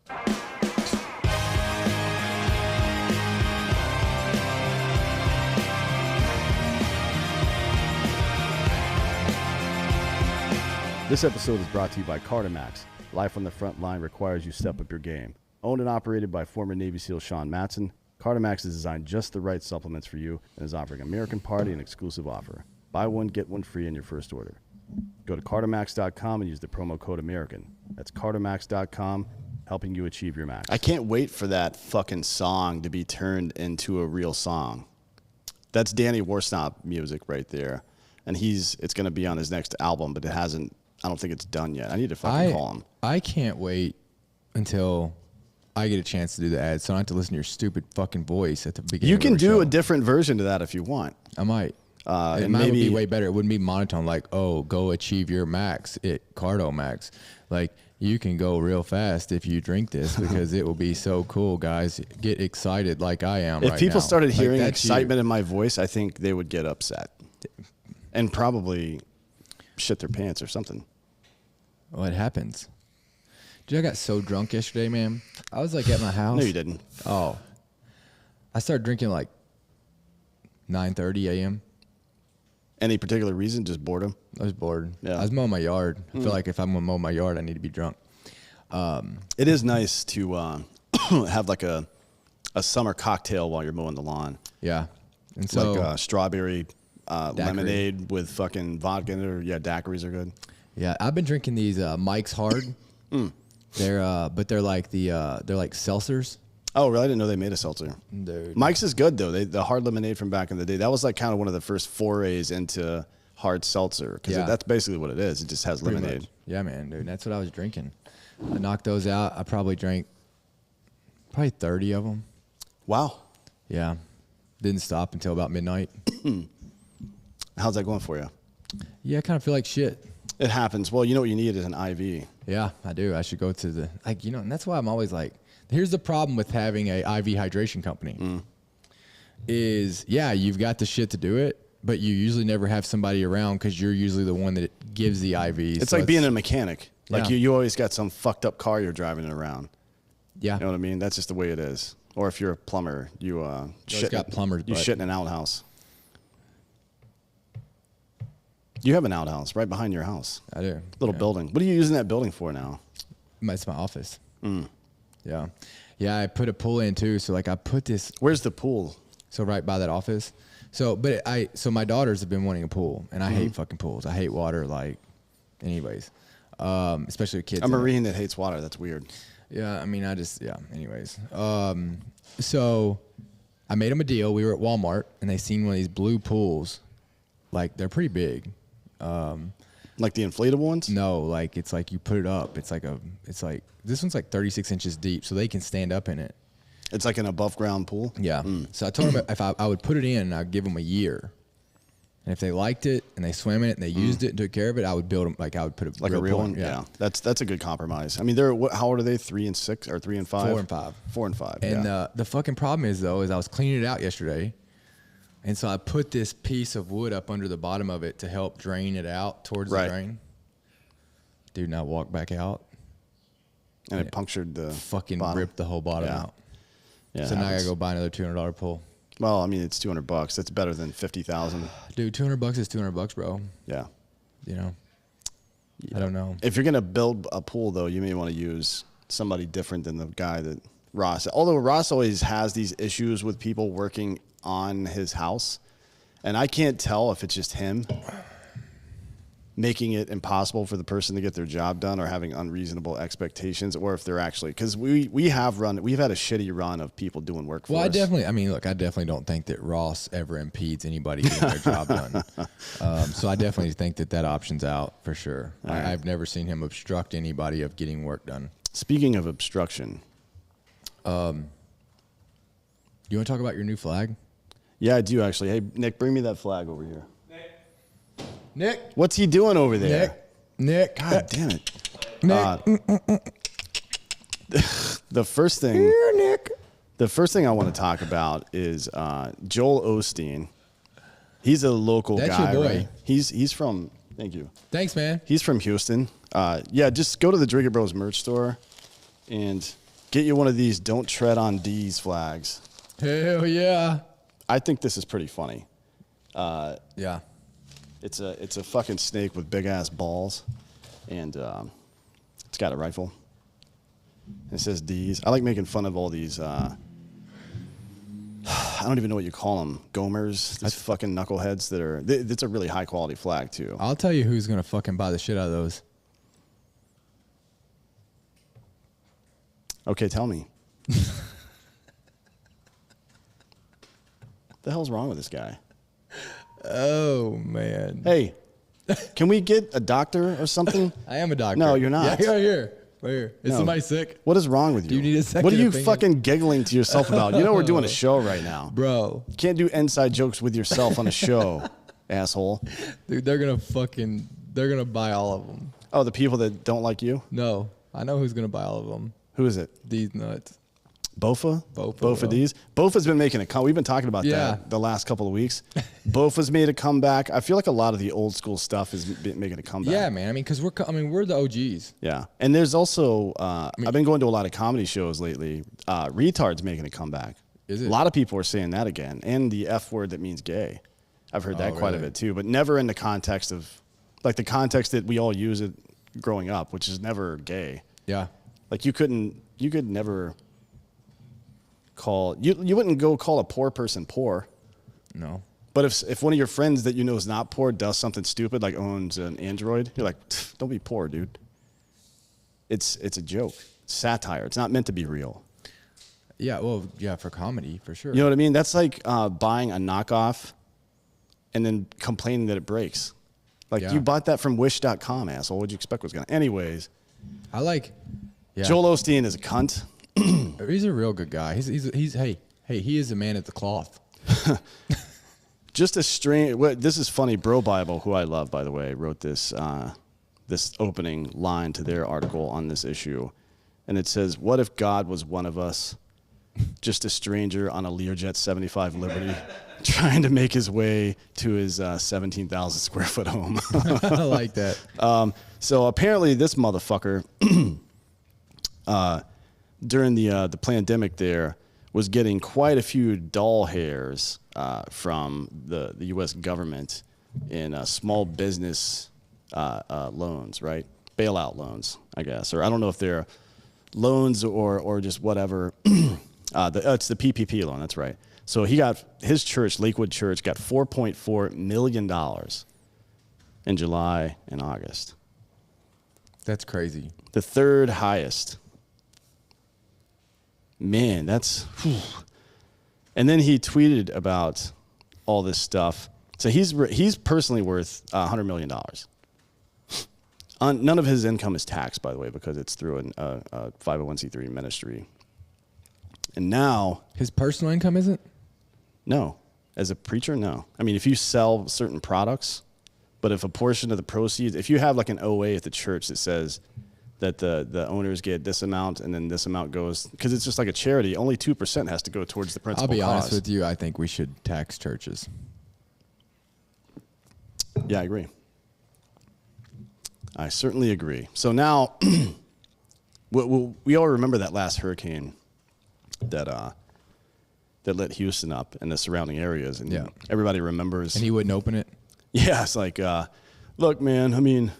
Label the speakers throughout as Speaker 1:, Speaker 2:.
Speaker 1: This episode is brought to you by Cartamax. Life on the front line requires you step up your game. Owned and operated by former Navy SEAL Sean Matson, Cartamax has designed just the right supplements for you and is offering American Party an exclusive offer. Buy one, get one free in your first order. Go to Cartamax.com and use the promo code American. That's Cartamax.com, helping you achieve your max.
Speaker 2: I can't wait for that fucking song to be turned into a real song. That's Danny Worsnop music right there. And it's going to be on his next album, but I don't think it's done yet. I need to fucking call him.
Speaker 3: I can't wait until I get a chance to do the ad, so I don't have to listen to your stupid fucking voice at the beginning.
Speaker 2: You can
Speaker 3: of
Speaker 2: do
Speaker 3: show.
Speaker 2: a different version of that if you want.
Speaker 3: I might. It might be way better. It wouldn't be monotone like, oh, go achieve your max at Cardo Max. Like, you can go real fast if you drink this because it will be so cool, guys. Get excited like I am right now.
Speaker 2: If people started hearing excitement in my voice, I think they would get upset and probably shit their pants or something.
Speaker 3: What happens? Dude, I got so drunk yesterday, man. I was like at my house.
Speaker 2: No, you didn't.
Speaker 3: Oh. I started drinking like 9:30 a.m.
Speaker 2: Any particular reason? Just boredom?
Speaker 3: I was bored.
Speaker 2: Yeah.
Speaker 3: I was mowing my yard. I feel like if I'm going to mow my yard, I need to be drunk.
Speaker 2: It is nice to have like a summer cocktail while you're mowing the lawn.
Speaker 3: Yeah. And so
Speaker 2: like strawberry lemonade with fucking vodka in it. Or, yeah, daiquiris are good.
Speaker 3: Yeah, I've been drinking these Mike's Hard. They're like they're like seltzers.
Speaker 2: Oh, really? I didn't know they made a seltzer.
Speaker 3: Dude.
Speaker 2: Mike's is good though. The hard lemonade from back in the day. That was like kind of one of the first forays into hard seltzer because that's basically what it is. It just has lemonade.
Speaker 3: Much. Yeah, man, dude. That's what I was drinking. I knocked those out. I probably drank 30 of them.
Speaker 2: Wow.
Speaker 3: Yeah. Didn't stop until about midnight.
Speaker 2: How's that going for you?
Speaker 3: Yeah, I kind of feel like shit.
Speaker 2: It happens. Well, you know what you need is an IV.
Speaker 3: Yeah, I do. I should go to the and that's why I'm always like, here's the problem with having a IV hydration company. Is you've got the shit to do it, but you usually never have somebody around because you're usually the one that gives the IVs.
Speaker 2: It's like being a mechanic. Like you always got some fucked up car you're driving around.
Speaker 3: Yeah.
Speaker 2: You know what I mean? That's just the way it is. Or if you're a plumber, you shit in an outhouse. You have an outhouse right behind your house.
Speaker 3: I do.
Speaker 2: Little building. What are you using that building for now?
Speaker 3: It's my office. Yeah. Yeah, I put a pool in too. So like I put this.
Speaker 2: Where's the pool?
Speaker 3: So right by that office. So my daughters have been wanting a pool and I hate fucking pools. I hate water anyways. Especially with kids.
Speaker 2: A Marine that hates water. That's weird.
Speaker 3: Yeah. I mean, anyways. So I made them a deal. We were at Walmart and they seen one of these blue pools. Like they're pretty big.
Speaker 2: Like the inflatable ones?
Speaker 3: No, like it's like you put it up. It's like this one's like 36 inches deep, so they can stand up in it.
Speaker 2: It's like an above ground pool?
Speaker 3: Yeah. So I told them if I would put it in, I'd give them a year. And if they liked it and they swam in it and they used it and took care of it, I would build them. Like I would put
Speaker 2: a real one. Yeah. That's a good compromise. I mean, how old are they? 3 and 6 or 3 and 5?
Speaker 3: 4 and 5.
Speaker 2: 4 and 5.
Speaker 3: And the fucking problem is I was cleaning it out yesterday. And so I put this piece of wood up under the bottom of it to help drain it out towards the drain. Dude, now walk back out.
Speaker 2: And it punctured the
Speaker 3: fucking
Speaker 2: bottom.
Speaker 3: Ripped the whole bottom out. Yeah. So now I gotta go buy another $200 pull.
Speaker 2: Well, I mean, it's $200. That's better than $50,000.
Speaker 3: Dude, $200 is $200, bro.
Speaker 2: Yeah.
Speaker 3: You know. Yeah. I don't know.
Speaker 2: If you're gonna build a pool, though, you may want to use somebody different than the guy that Ross. Although Ross always has these issues with people working on his house, and I can't tell if it's just him making it impossible for the person to get their job done or having unreasonable expectations, or if they're actually, because we've had a shitty run of people doing work for us.
Speaker 3: I definitely don't think that Ross ever impedes anybody getting their job done. So I definitely think that option's out for sure. Right. I've never seen him obstruct anybody of getting work done.
Speaker 2: Speaking of obstruction,
Speaker 3: you want to talk about your new flag?
Speaker 2: Yeah, I do actually. Hey, Nick, bring me that flag over here.
Speaker 3: Nick.
Speaker 2: What's he doing over there?
Speaker 3: Nick.
Speaker 2: God damn it.
Speaker 3: Nick.
Speaker 2: The first thing.
Speaker 3: Here, Nick.
Speaker 2: The first thing I want to talk about is Joel Osteen. He's a local guy.
Speaker 3: That's your boy.
Speaker 2: Right? He's from. Thank you.
Speaker 3: Thanks, man.
Speaker 2: He's from Houston. Just go to the Drink It Bros merch store, and Get you one of these "Don't Tread on D's" flags.
Speaker 3: Hell yeah.
Speaker 2: I think this is pretty funny.
Speaker 3: Yeah.
Speaker 2: It's a fucking snake with big ass balls, and it's got a rifle. It says D's. I like making fun of all these. I don't even know what you call them. Gomers. These fucking knuckleheads that are. It's a really high quality flag too.
Speaker 3: I'll tell you who's gonna fucking buy the shit out of those.
Speaker 2: Okay, tell me. The hell's wrong with this guy?
Speaker 3: Oh man.
Speaker 2: Hey, can we get a doctor or something?
Speaker 3: I am a doctor.
Speaker 2: No, you're not.
Speaker 3: Yeah, right here. Right here. Is
Speaker 2: No.
Speaker 3: somebody sick?
Speaker 2: What is wrong with you?
Speaker 3: Do you need a second
Speaker 2: What are you
Speaker 3: opinion?
Speaker 2: fucking giggling to yourself about? You know we're doing a show right now.
Speaker 3: Bro.
Speaker 2: You can't do inside jokes with yourself on a show, asshole.
Speaker 3: Dude, they're gonna buy all of them.
Speaker 2: Oh, the people that don't like you?
Speaker 3: No. I know who's gonna buy all of them.
Speaker 2: Who is it?
Speaker 3: These nuts.
Speaker 2: Bofa?
Speaker 3: Bofa.
Speaker 2: Bofa D's? Bofa's been making a comeback. We've been talking about that the last couple of weeks. Bofa's made a comeback. I feel like a lot of the old school stuff is making a comeback.
Speaker 3: Yeah, man. I mean, because we're the OGs.
Speaker 2: Yeah. And there's also, I've been going to a lot of comedy shows lately. Retard's making a comeback.
Speaker 3: Is it?
Speaker 2: A lot of people are saying that again. And the F word that means gay. I've heard that quite a
Speaker 3: really?
Speaker 2: bit too, but never in the context of, like the context that we all use it growing up, which is never gay.
Speaker 3: Yeah.
Speaker 2: Like you could never call, you wouldn't go call a poor person poor.
Speaker 3: No.
Speaker 2: But if one of your friends that you know is not poor does something stupid, like owns an Android, you're like, don't be poor, dude. It's a joke. It's satire. It's not meant to be real.
Speaker 3: Yeah, well, yeah, for comedy, for sure.
Speaker 2: You know what I mean? That's like buying a knockoff and then complaining that it breaks. Like,
Speaker 3: Yeah.
Speaker 2: you bought that from Wish.com, asshole. What'd you expect was going to... Anyways,
Speaker 3: I like. Yeah.
Speaker 2: Joel Osteen is a cunt.
Speaker 3: He's a real good guy. He's hey, he is a man at the cloth.
Speaker 2: Just a strange... This is funny. Bro Bible, who I love, by the way, wrote this this opening line to their article on this issue. And it says, what if God was one of us, just a stranger on a Learjet 75 Liberty, trying to make his way to his 17,000 square foot home?
Speaker 3: I like that.
Speaker 2: So apparently this motherfucker, during the pandemic there, was getting quite a few doll hairs from the U.S. government in small business loans, right? Bailout loans, I guess. Or I don't know if they're loans or just whatever. It's the PPP loan, that's right. So he got, his church, Lakewood Church, got $4.4 million in July and August.
Speaker 3: That's crazy.
Speaker 2: The third highest. Man, that's... Whew. And then he tweeted about all this stuff. So he's personally worth $100 million. None of his income is taxed, by the way, because it's through a 501c3 ministry. And now...
Speaker 3: His personal income isn't?
Speaker 2: No. As a preacher, no. I mean, if you sell certain products, but if a portion of the proceeds... If you have like an OA at the church that says that the owners get this amount and then this amount goes... Because it's just like a charity, only 2% has to go towards the principal
Speaker 3: I'll be honest
Speaker 2: cause.
Speaker 3: with you. I think we should tax churches.
Speaker 2: Yeah, I agree. I certainly agree. So now, we all remember that last hurricane that lit Houston up and the surrounding areas, and
Speaker 3: Yeah.
Speaker 2: everybody remembers.
Speaker 3: And he wouldn't open it?
Speaker 2: Yeah, it's like, look, man, I mean,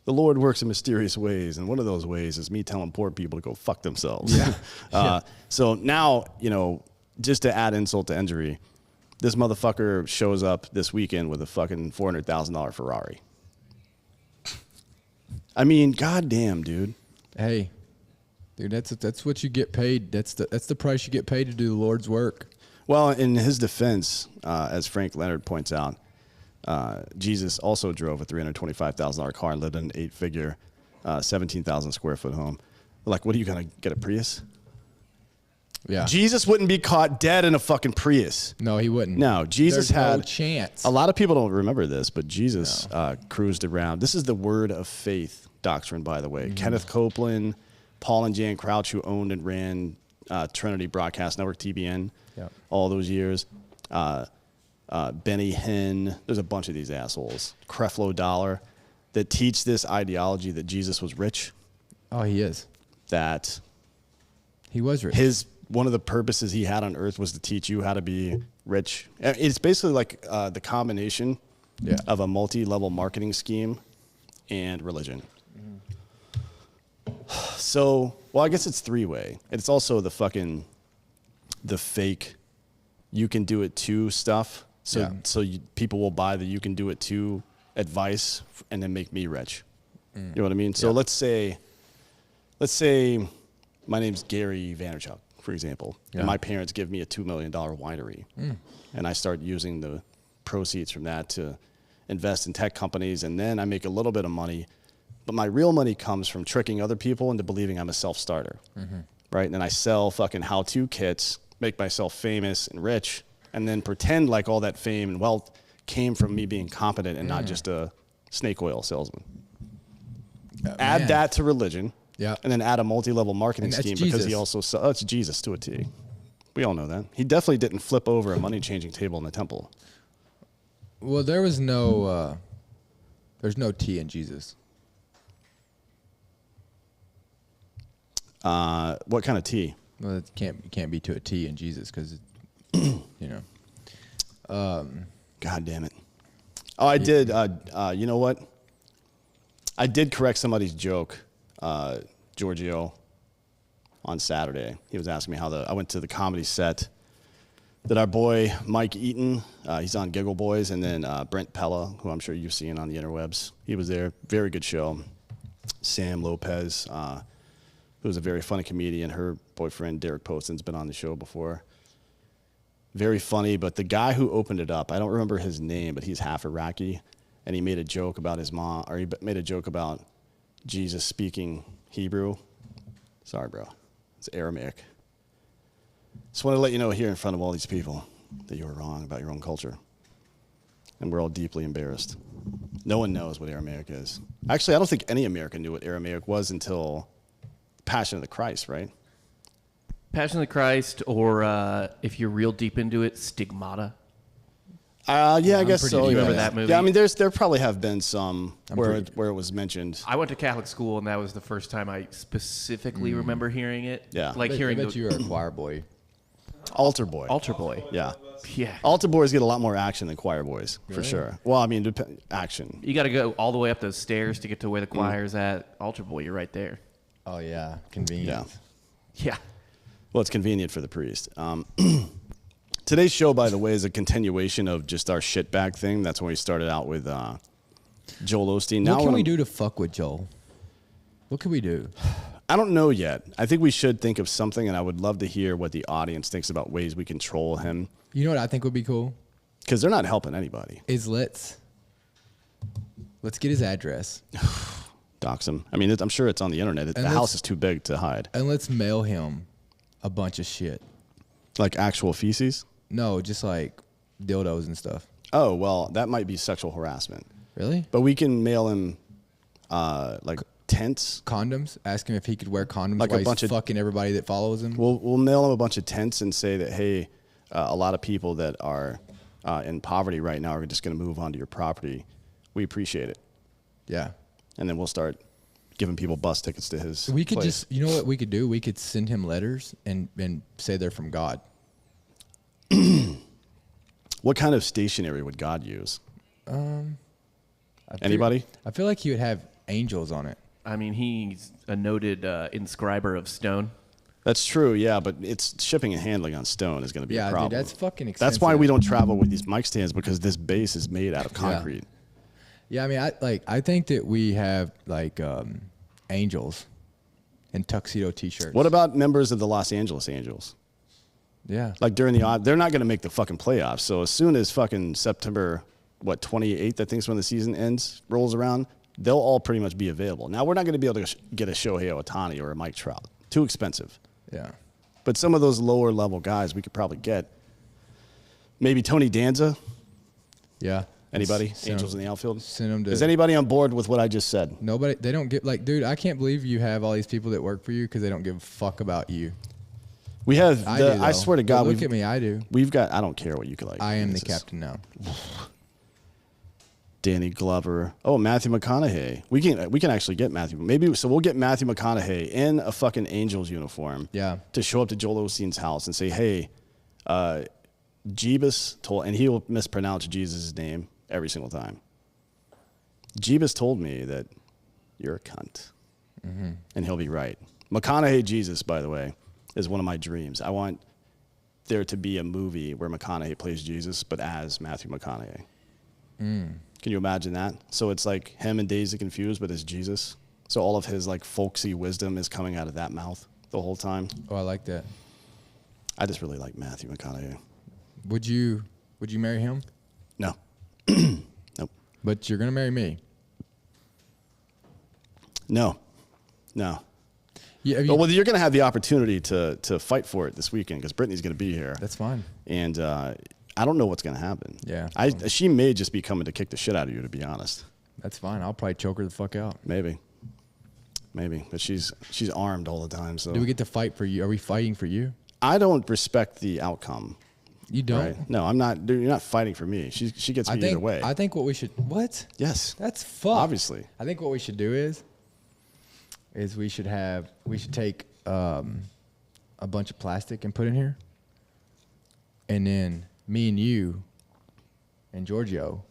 Speaker 2: the Lord works in mysterious ways, and one of those ways is me telling poor people to go fuck themselves.
Speaker 3: Yeah.
Speaker 2: So now, just to add insult to injury, this motherfucker shows up this weekend with a fucking $400,000 Ferrari. I mean, goddamn, dude.
Speaker 3: Hey, dude, that's what you get paid. That's the price you get paid to do the Lord's work.
Speaker 2: Well, in his defense, as Frank Leonard points out, Jesus also drove a $325,000 car and lived in an 8-figure, 17,000 square foot home. Like, what are you gonna get, a Prius?
Speaker 3: Yeah.
Speaker 2: Jesus wouldn't be caught dead in a fucking Prius.
Speaker 3: No, he wouldn't.
Speaker 2: No, Jesus
Speaker 3: There's
Speaker 2: had
Speaker 3: no chance.
Speaker 2: A lot of people don't remember this, but Jesus cruised around. This is the word of faith doctrine, by the way.
Speaker 3: Mm-hmm.
Speaker 2: Kenneth Copeland, Paul and Jan Crouch, who owned and ran Trinity Broadcast Network, TBN,
Speaker 3: Yep.
Speaker 2: all those years. Benny Hinn. There's a bunch of these assholes. Creflo Dollar that teach this ideology that Jesus was rich.
Speaker 3: Oh, he is.
Speaker 2: That
Speaker 3: He was rich.
Speaker 2: One of the purposes he had on Earth was to teach you how to be rich. It's basically like the combination of a multi-level marketing scheme and religion. So, well, I guess it's three-way. It's also the fake you can do it too stuff. So people will buy the you can do it too advice and then make me rich. You know what I mean? So let's say my name's Gary Vaynerchuk, for example, and my parents give me a $2 million winery, and I start using the proceeds from that to invest in tech companies, and then I make a little bit of money, but my real money comes from tricking other people into believing I'm a self-starter, right? And then I sell fucking how-to kits, make myself famous and rich, and then pretend like all that fame and wealth came from me being competent and not just a snake oil salesman. Add that to religion. Yeah, and then add a multi-level marketing scheme because he also it's Jesus to a T. We all know that. He definitely didn't flip over a money-changing table in the temple.
Speaker 3: Well, there's no T in Jesus.
Speaker 2: What kind of T?
Speaker 3: Well, it can't be to a T in Jesus because, you know.
Speaker 2: God damn it! Oh, I did. You know what? I did correct somebody's joke. Giorgio on Saturday. He was asking me I went to the comedy set that our boy Mike Eaton, he's on Giggle Boys, and then Brent Pella, who I'm sure you've seen on the interwebs. He was there. Very good show. Sam Lopez, who's a very funny comedian. Her boyfriend, Derek Poston's been on the show before. Very funny, but the guy who opened it up, I don't remember his name, but he's half Iraqi, and he made a joke about his mom, or he made a joke about Jesus speaking Hebrew. Sorry, bro. It's Aramaic. Just want to let you know here in front of all these people that you were wrong about your own culture. And we're all deeply embarrassed. No one knows what Aramaic is. Actually, I don't think any American knew what Aramaic was until Passion of the Christ, right?
Speaker 4: Passion of the Christ, or if you're real deep into it, Stigmata.
Speaker 2: I guess so.
Speaker 4: Do you remember that movie?
Speaker 2: Yeah, I mean, there probably have been some where it was mentioned.
Speaker 4: I went to Catholic school, and that was the first time I specifically remember hearing it.
Speaker 2: Yeah.
Speaker 4: Like hearing
Speaker 3: I bet you were a choir boy.
Speaker 2: Altar boy.
Speaker 4: Altar Boy.
Speaker 2: Yeah.
Speaker 4: Yeah.
Speaker 2: Altar boys get a lot more action than choir boys, for sure. Well, I mean, action.
Speaker 4: You got to go all the way up those stairs to get to where the choir's at. Altar Boy, you're right there.
Speaker 3: Oh yeah, convenient.
Speaker 4: Yeah.
Speaker 2: Well, it's convenient for the priest. Today's show, by the way, is a continuation of just our shitbag thing. That's when we started out with Joel Osteen.
Speaker 3: What can we do to fuck with Joel? What can we do?
Speaker 2: I don't know yet. I think we should think of something, and I would love to hear what the audience thinks about ways we can troll him.
Speaker 3: You know what I think would be cool?
Speaker 2: Because they're not helping anybody.
Speaker 3: Is let's get his address.
Speaker 2: Dox him. I mean, I'm sure it's on the internet. The house is too big to hide.
Speaker 3: And let's mail him a bunch of shit.
Speaker 2: Like actual feces?
Speaker 3: No, just like dildos and stuff.
Speaker 2: Oh, well, that might be sexual harassment.
Speaker 3: Really?
Speaker 2: But we can mail him like tents.
Speaker 3: Condoms? Ask him if he could wear condoms
Speaker 2: Like
Speaker 3: while
Speaker 2: a bunch
Speaker 3: he's
Speaker 2: of
Speaker 3: fucking everybody that follows him.
Speaker 2: We'll mail him a bunch of tents and say that, hey, a lot of people that are in poverty right now are just going to move onto your property. We appreciate it.
Speaker 3: Yeah.
Speaker 2: And then we'll start giving people bus tickets to his
Speaker 3: We could
Speaker 2: place.
Speaker 3: you know what we could do? We could send him letters and say they're from God.
Speaker 2: What kind of stationery would God use? Anybody?
Speaker 3: I feel like he would have angels on it.
Speaker 4: I mean, he's a noted inscriber of stone.
Speaker 2: That's true, yeah, but it's shipping and handling on stone is going to be a problem.
Speaker 3: Dude, that's fucking expensive.
Speaker 2: That's why we don't travel with these mic stands, because this base is made out of concrete.
Speaker 3: Yeah, I mean, I think that we have like angels and tuxedo T-shirts.
Speaker 2: What about members of the Los Angeles Angels?
Speaker 3: Yeah.
Speaker 2: Like during they're not going to make the fucking playoffs. So as soon as fucking September, 28th, I think is when the season ends, rolls around, they'll all pretty much be available. Now, we're not going to be able to get a Shohei Ohtani or a Mike Trout. Too expensive.
Speaker 3: Yeah.
Speaker 2: But some of those lower level guys we could probably get. Maybe Tony Danza.
Speaker 3: Yeah.
Speaker 2: Anybody? Angels in the outfield?
Speaker 3: Send them to.
Speaker 2: Is anybody on board with what I just said?
Speaker 3: Nobody. They don't get like, dude, I can't believe you have all these people that work for you because they don't give a fuck about you.
Speaker 2: We have.
Speaker 3: I
Speaker 2: swear to God.
Speaker 3: Look at me. I do.
Speaker 2: We've got. I don't care what you could like.
Speaker 3: I am the captain now.
Speaker 2: Danny Glover. Oh, Matthew McConaughey. We can actually get Matthew. Maybe so. We'll get Matthew McConaughey in a fucking Angels uniform.
Speaker 3: Yeah.
Speaker 2: To show up to Joel Osteen's house and say, "Hey, Jeebus told," and he will mispronounce Jesus' name every single time. Jeebus told me that you're a cunt, and he'll be right. McConaughey Jesus, by the way, is one of my dreams. I want there to be a movie where McConaughey plays Jesus, but as Matthew McConaughey. Can you imagine that? So it's like him and Dazed and Confused, but as Jesus. So all of his like folksy wisdom is coming out of that mouth the whole time.
Speaker 3: Oh, I like that.
Speaker 2: I just really like Matthew McConaughey.
Speaker 3: Would you marry him?
Speaker 2: No. Nope.
Speaker 3: But you're gonna marry me.
Speaker 2: No.
Speaker 3: Yeah,
Speaker 2: Well, you're going to have the opportunity to fight for it this weekend because Brittany's going to be here.
Speaker 3: that's fine.
Speaker 2: And I don't know what's going to happen.
Speaker 3: Yeah.
Speaker 2: She may just be coming to kick the shit out of you, to be honest.
Speaker 3: That's fine. I'll probably choke her the fuck out.
Speaker 2: Maybe. But she's armed all the time. So
Speaker 3: Do we get to fight for you? Are we fighting for you?
Speaker 2: I don't respect the outcome.
Speaker 3: You don't.
Speaker 2: Right? No, I'm not. Dude, you're not fighting for me. She gets me either way.
Speaker 3: I think what we should. What?
Speaker 2: Yes.
Speaker 3: That's fucked.
Speaker 2: Obviously.
Speaker 3: I think what we should do is we should take a bunch of plastic and put in here, and then me and you and Giorgio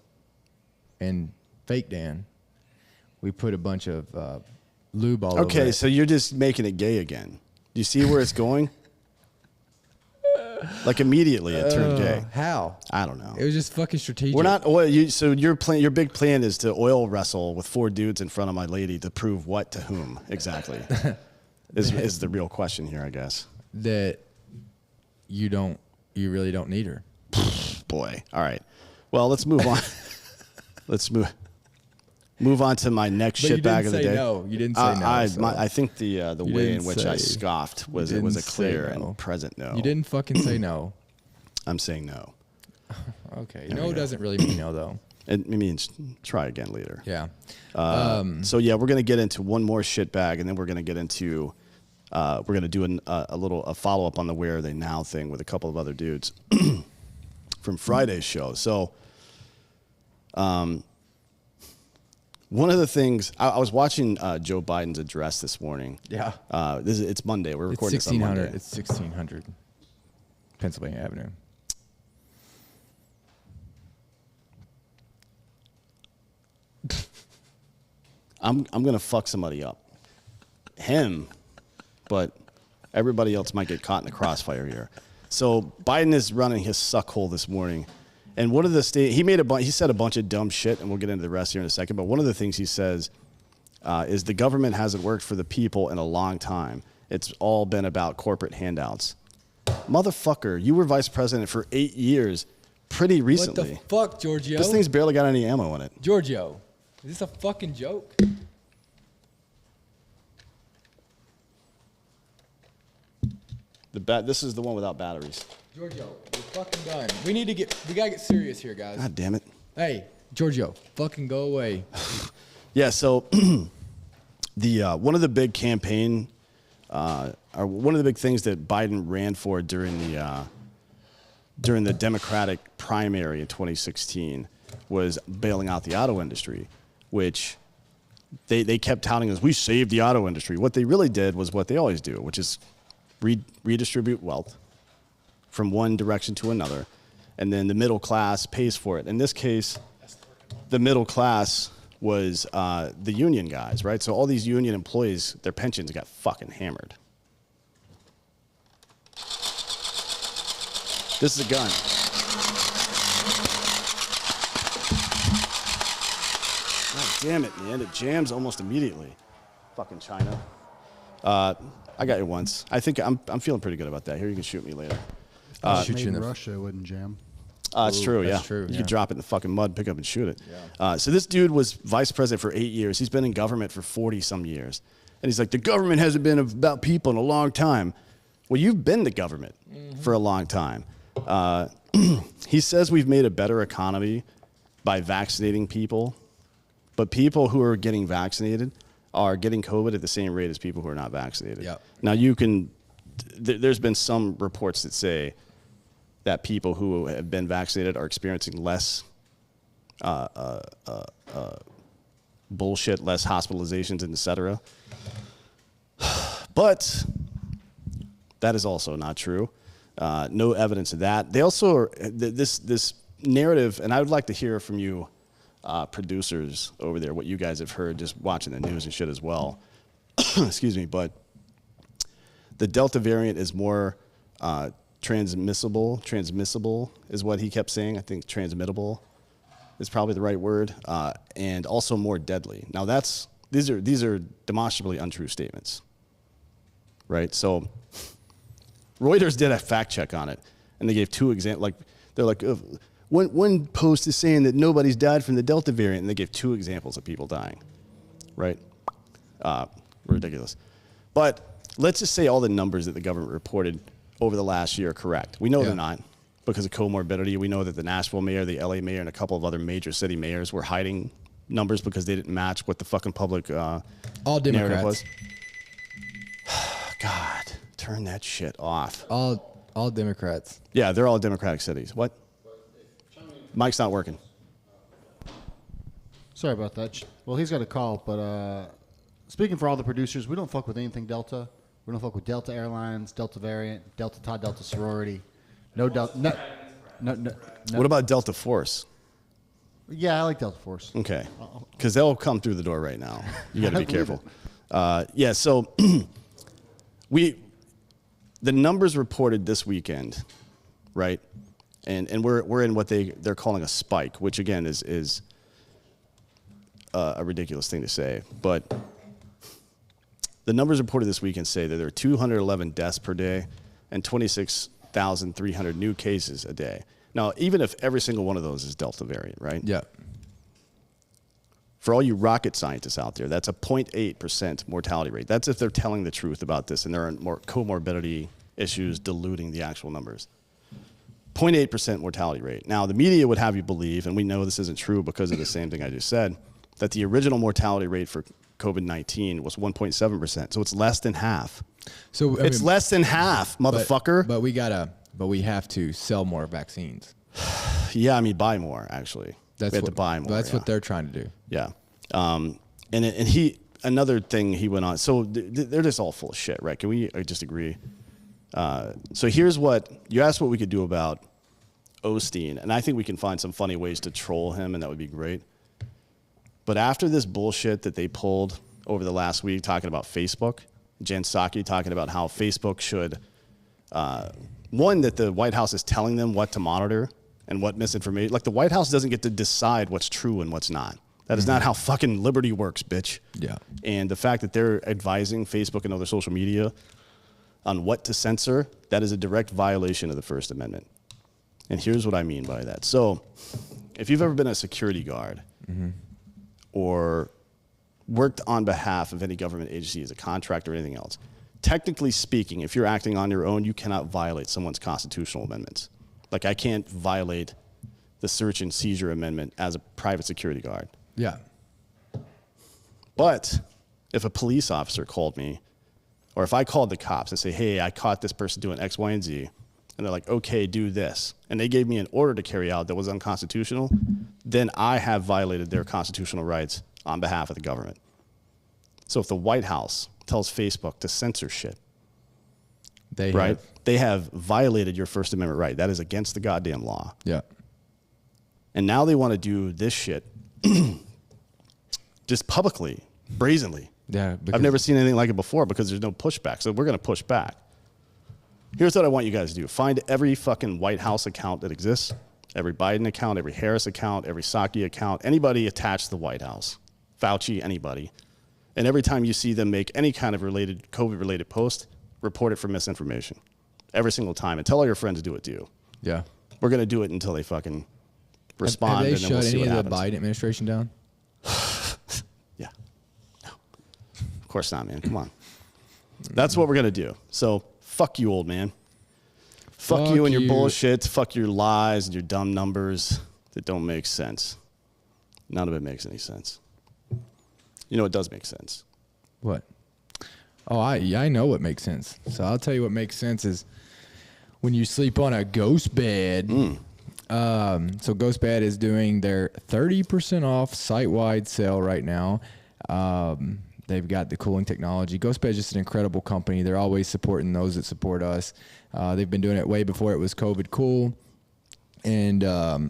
Speaker 3: and fake Dan, we put a bunch of lube all over
Speaker 2: Okay,
Speaker 3: it.
Speaker 2: so you're just making it gay again. Do you see where it's going? Like immediately it turned gay.
Speaker 3: How?
Speaker 2: I don't know.
Speaker 3: It was just fucking strategic.
Speaker 2: We're not so your big plan is to oil wrestle with 4 dudes in front of my lady to prove what to whom exactly is the real question here, I guess.
Speaker 3: that you really don't need her.
Speaker 2: Boy. All right. Well, let's move on. Let's move on to my next
Speaker 3: But you
Speaker 2: shit bag
Speaker 3: didn't
Speaker 2: of the
Speaker 3: say
Speaker 2: day.
Speaker 3: no. You didn't say no. so
Speaker 2: I think the way in
Speaker 3: didn't
Speaker 2: which I
Speaker 3: say-
Speaker 2: scoffed was
Speaker 3: you
Speaker 2: it was a
Speaker 3: didn't say
Speaker 2: clear
Speaker 3: no.
Speaker 2: and present no.
Speaker 3: You didn't fucking say no.
Speaker 2: I'm saying no.
Speaker 3: Okay.
Speaker 2: There we
Speaker 3: No
Speaker 2: go.
Speaker 3: doesn't really mean no though.
Speaker 2: It means try again later.
Speaker 3: Yeah.
Speaker 2: So yeah, we're gonna get into one more shit bag, and then we're gonna get into we're gonna do a follow up on the Where Are They Now thing with a couple of other dudes from Friday's show. So, one of the things I was watching Joe Biden's address this morning.
Speaker 3: Yeah.
Speaker 2: It's Monday. We're
Speaker 3: It's
Speaker 2: recording this on
Speaker 3: 1600.
Speaker 2: Monday.
Speaker 3: It's 1600 Pennsylvania Avenue.
Speaker 2: I'm gonna fuck somebody up, him, but everybody else might get caught in the crossfire here. So Biden is running his suckhole this morning, and one of the he said a bunch of dumb shit, and we'll get into the rest here in a second. But one of the things he says is the government hasn't worked for the people in a long time. It's all been about corporate handouts. Motherfucker, you were vice president for 8 years, pretty recently.
Speaker 3: What the fuck, Giorgio?
Speaker 2: This thing's barely got any ammo in it.
Speaker 3: Giorgio, is this a fucking joke?
Speaker 2: This is the one without batteries.
Speaker 3: Giorgio, we're fucking done. We gotta get serious here, guys.
Speaker 2: God damn it.
Speaker 3: Hey, Giorgio, fucking go away.
Speaker 2: Yeah, so the one of the big campaign, or one of the big things that Biden ran for during the Democratic primary in 2016 was bailing out the auto industry, which they kept touting as we saved the auto industry. What they really did was what they always do, which is redistribute wealth from one direction to another, and then the middle class pays for it. In this case, the middle class was the union guys, right? So all these union employees, their pensions got fucking hammered. This is a gun. God damn it, man. It jams almost immediately. Fucking China. I got you once. I think I'm feeling pretty good about that. Here, you can shoot me later.
Speaker 3: Shoot you in the
Speaker 5: Russia it wouldn't jam.
Speaker 2: It's true,
Speaker 3: that's
Speaker 2: yeah.
Speaker 3: true,
Speaker 2: You
Speaker 3: yeah.
Speaker 2: could drop it in the fucking mud, pick up and shoot it.
Speaker 3: Yeah.
Speaker 2: So this dude was vice president for 8 years. He's been in government for 40-some years. And he's like, the government hasn't been about people in a long time. Well, you've been the government for a long time. He says we've made a better economy by vaccinating people. But people who are getting vaccinated are getting COVID at the same rate as people who are not vaccinated.
Speaker 3: Yep.
Speaker 2: Now, there's been some reports that say that people who have been vaccinated are experiencing less bullshit, less hospitalizations, and et cetera. But that is also not true. No evidence of that. They also are, this narrative, and I would like to hear from you producers over there, what you guys have heard just watching the news and shit as well. Excuse me, but the Delta variant is more transmissible is what he kept saying. I think transmittable is probably the right word, and also more deadly. Now these are demonstrably untrue statements, right? So Reuters did a fact check on it, and they gave two examples. Like they're like, one post is saying that nobody's died from the Delta variant, and they gave two examples of people dying, right? Ridiculous. But let's just say all the numbers that the government reported over the last year are correct. We know they're not because of comorbidity. We know that the Nashville mayor, the LA mayor, and a couple of other major city mayors were hiding numbers because they didn't match what the fucking public
Speaker 3: all
Speaker 2: narrative
Speaker 3: Democrats.
Speaker 2: was. God, turn that shit off.
Speaker 3: All Democrats.
Speaker 2: Yeah, they're all Democratic cities. What? Mike's not working.
Speaker 5: Sorry about that. Well, he's got a call, but speaking for all the producers, we don't fuck with anything Delta. We don't fuck with Delta Airlines, Delta variant, Delta Tau, Delta sorority. No Delta. No.
Speaker 2: What about Delta Force?
Speaker 5: Yeah, I like Delta Force.
Speaker 2: Okay, because they'll come through the door right now. You got to be careful. Yeah, so the numbers reported this weekend, right? And we're in what they're calling a spike, which again is a ridiculous thing to say, but the numbers reported this weekend say that there are 211 deaths per day and 26,300 new cases a day. Now, even if every single one of those is Delta variant, right?
Speaker 3: Yeah.
Speaker 2: For all you rocket scientists out there, that's a 0.8% mortality rate. That's if they're telling the truth about this and there are more comorbidity issues diluting the actual numbers. 0.8% mortality rate. Now, the media would have you believe, and we know this isn't true because of the same thing I just said, that the original mortality rate for COVID-19 was 1.7%. So it's less than half.
Speaker 3: So
Speaker 2: It's less than half, motherfucker.
Speaker 3: But we have to sell more vaccines.
Speaker 2: Yeah, I mean, buy more, actually. We have to buy more.
Speaker 3: That's what they're trying to do.
Speaker 2: Yeah. Another thing he went on, so they're just all full of shit, right? Can we just agree? So here's what, you asked what we could do about Osteen, and I think we can find some funny ways to troll him, and that would be great. But after this bullshit that they pulled over the last week talking about Facebook, Jen Psaki talking about how Facebook should, one, that the White House is telling them what to monitor and what misinformation. Like the White House doesn't get to decide what's true and what's not. That is not how fucking liberty works, bitch.
Speaker 3: Yeah.
Speaker 2: And the fact that they're advising Facebook and other social media on what to censor, that is a direct violation of the First Amendment. And here's what I mean by that. So if you've ever been a security guard or worked on behalf of any government agency as a contractor or anything else, technically speaking, if you're acting on your own, you cannot violate someone's constitutional amendments. Like I can't violate the search and seizure amendment as a private security guard.
Speaker 3: Yeah.
Speaker 2: But if a police officer called me, or if I called the cops and say, hey, I caught this person doing X, Y, and Z, and they're like, okay, do this, and they gave me an order to carry out that was unconstitutional, then I have violated their constitutional rights on behalf of the government. So if the White House tells Facebook to censor shit, they have violated your First Amendment right. That is against the goddamn law.
Speaker 3: Yeah.
Speaker 2: And now they want to do this shit just publicly, brazenly.
Speaker 3: Yeah.
Speaker 2: I've never seen anything like it before because there's no pushback. So we're going to push back. Here's what I want you guys to do. Find every fucking White House account that exists, every Biden account, every Harris account, every Psaki account, anybody attached to the White House, Fauci, anybody. And every time you see them make any kind of COVID-related post, report it for misinformation. Every single time. And tell all your friends to do it too.
Speaker 3: Yeah.
Speaker 2: We're going to do it until they fucking respond.
Speaker 3: Have they
Speaker 2: and then we'll
Speaker 3: shut
Speaker 2: see
Speaker 3: any
Speaker 2: what
Speaker 3: of the
Speaker 2: happens.
Speaker 3: Biden administration down?
Speaker 2: Yeah. No. Of course not, man. Come on. That's what we're going to do. So fuck you, old man. Fuck you and your bullshit. Fuck your lies and your dumb numbers that don't make sense. None of it makes any sense. You know what does make sense?
Speaker 3: What? Oh, I know what makes sense. So I'll tell you what makes sense is when you sleep on a ghost bed So GhostBed is doing their 30% off site-wide sale right now. They've got the cooling technology. GhostBed is just an incredible company. They're always supporting those that support us. They've been doing it way before it was COVID cool. And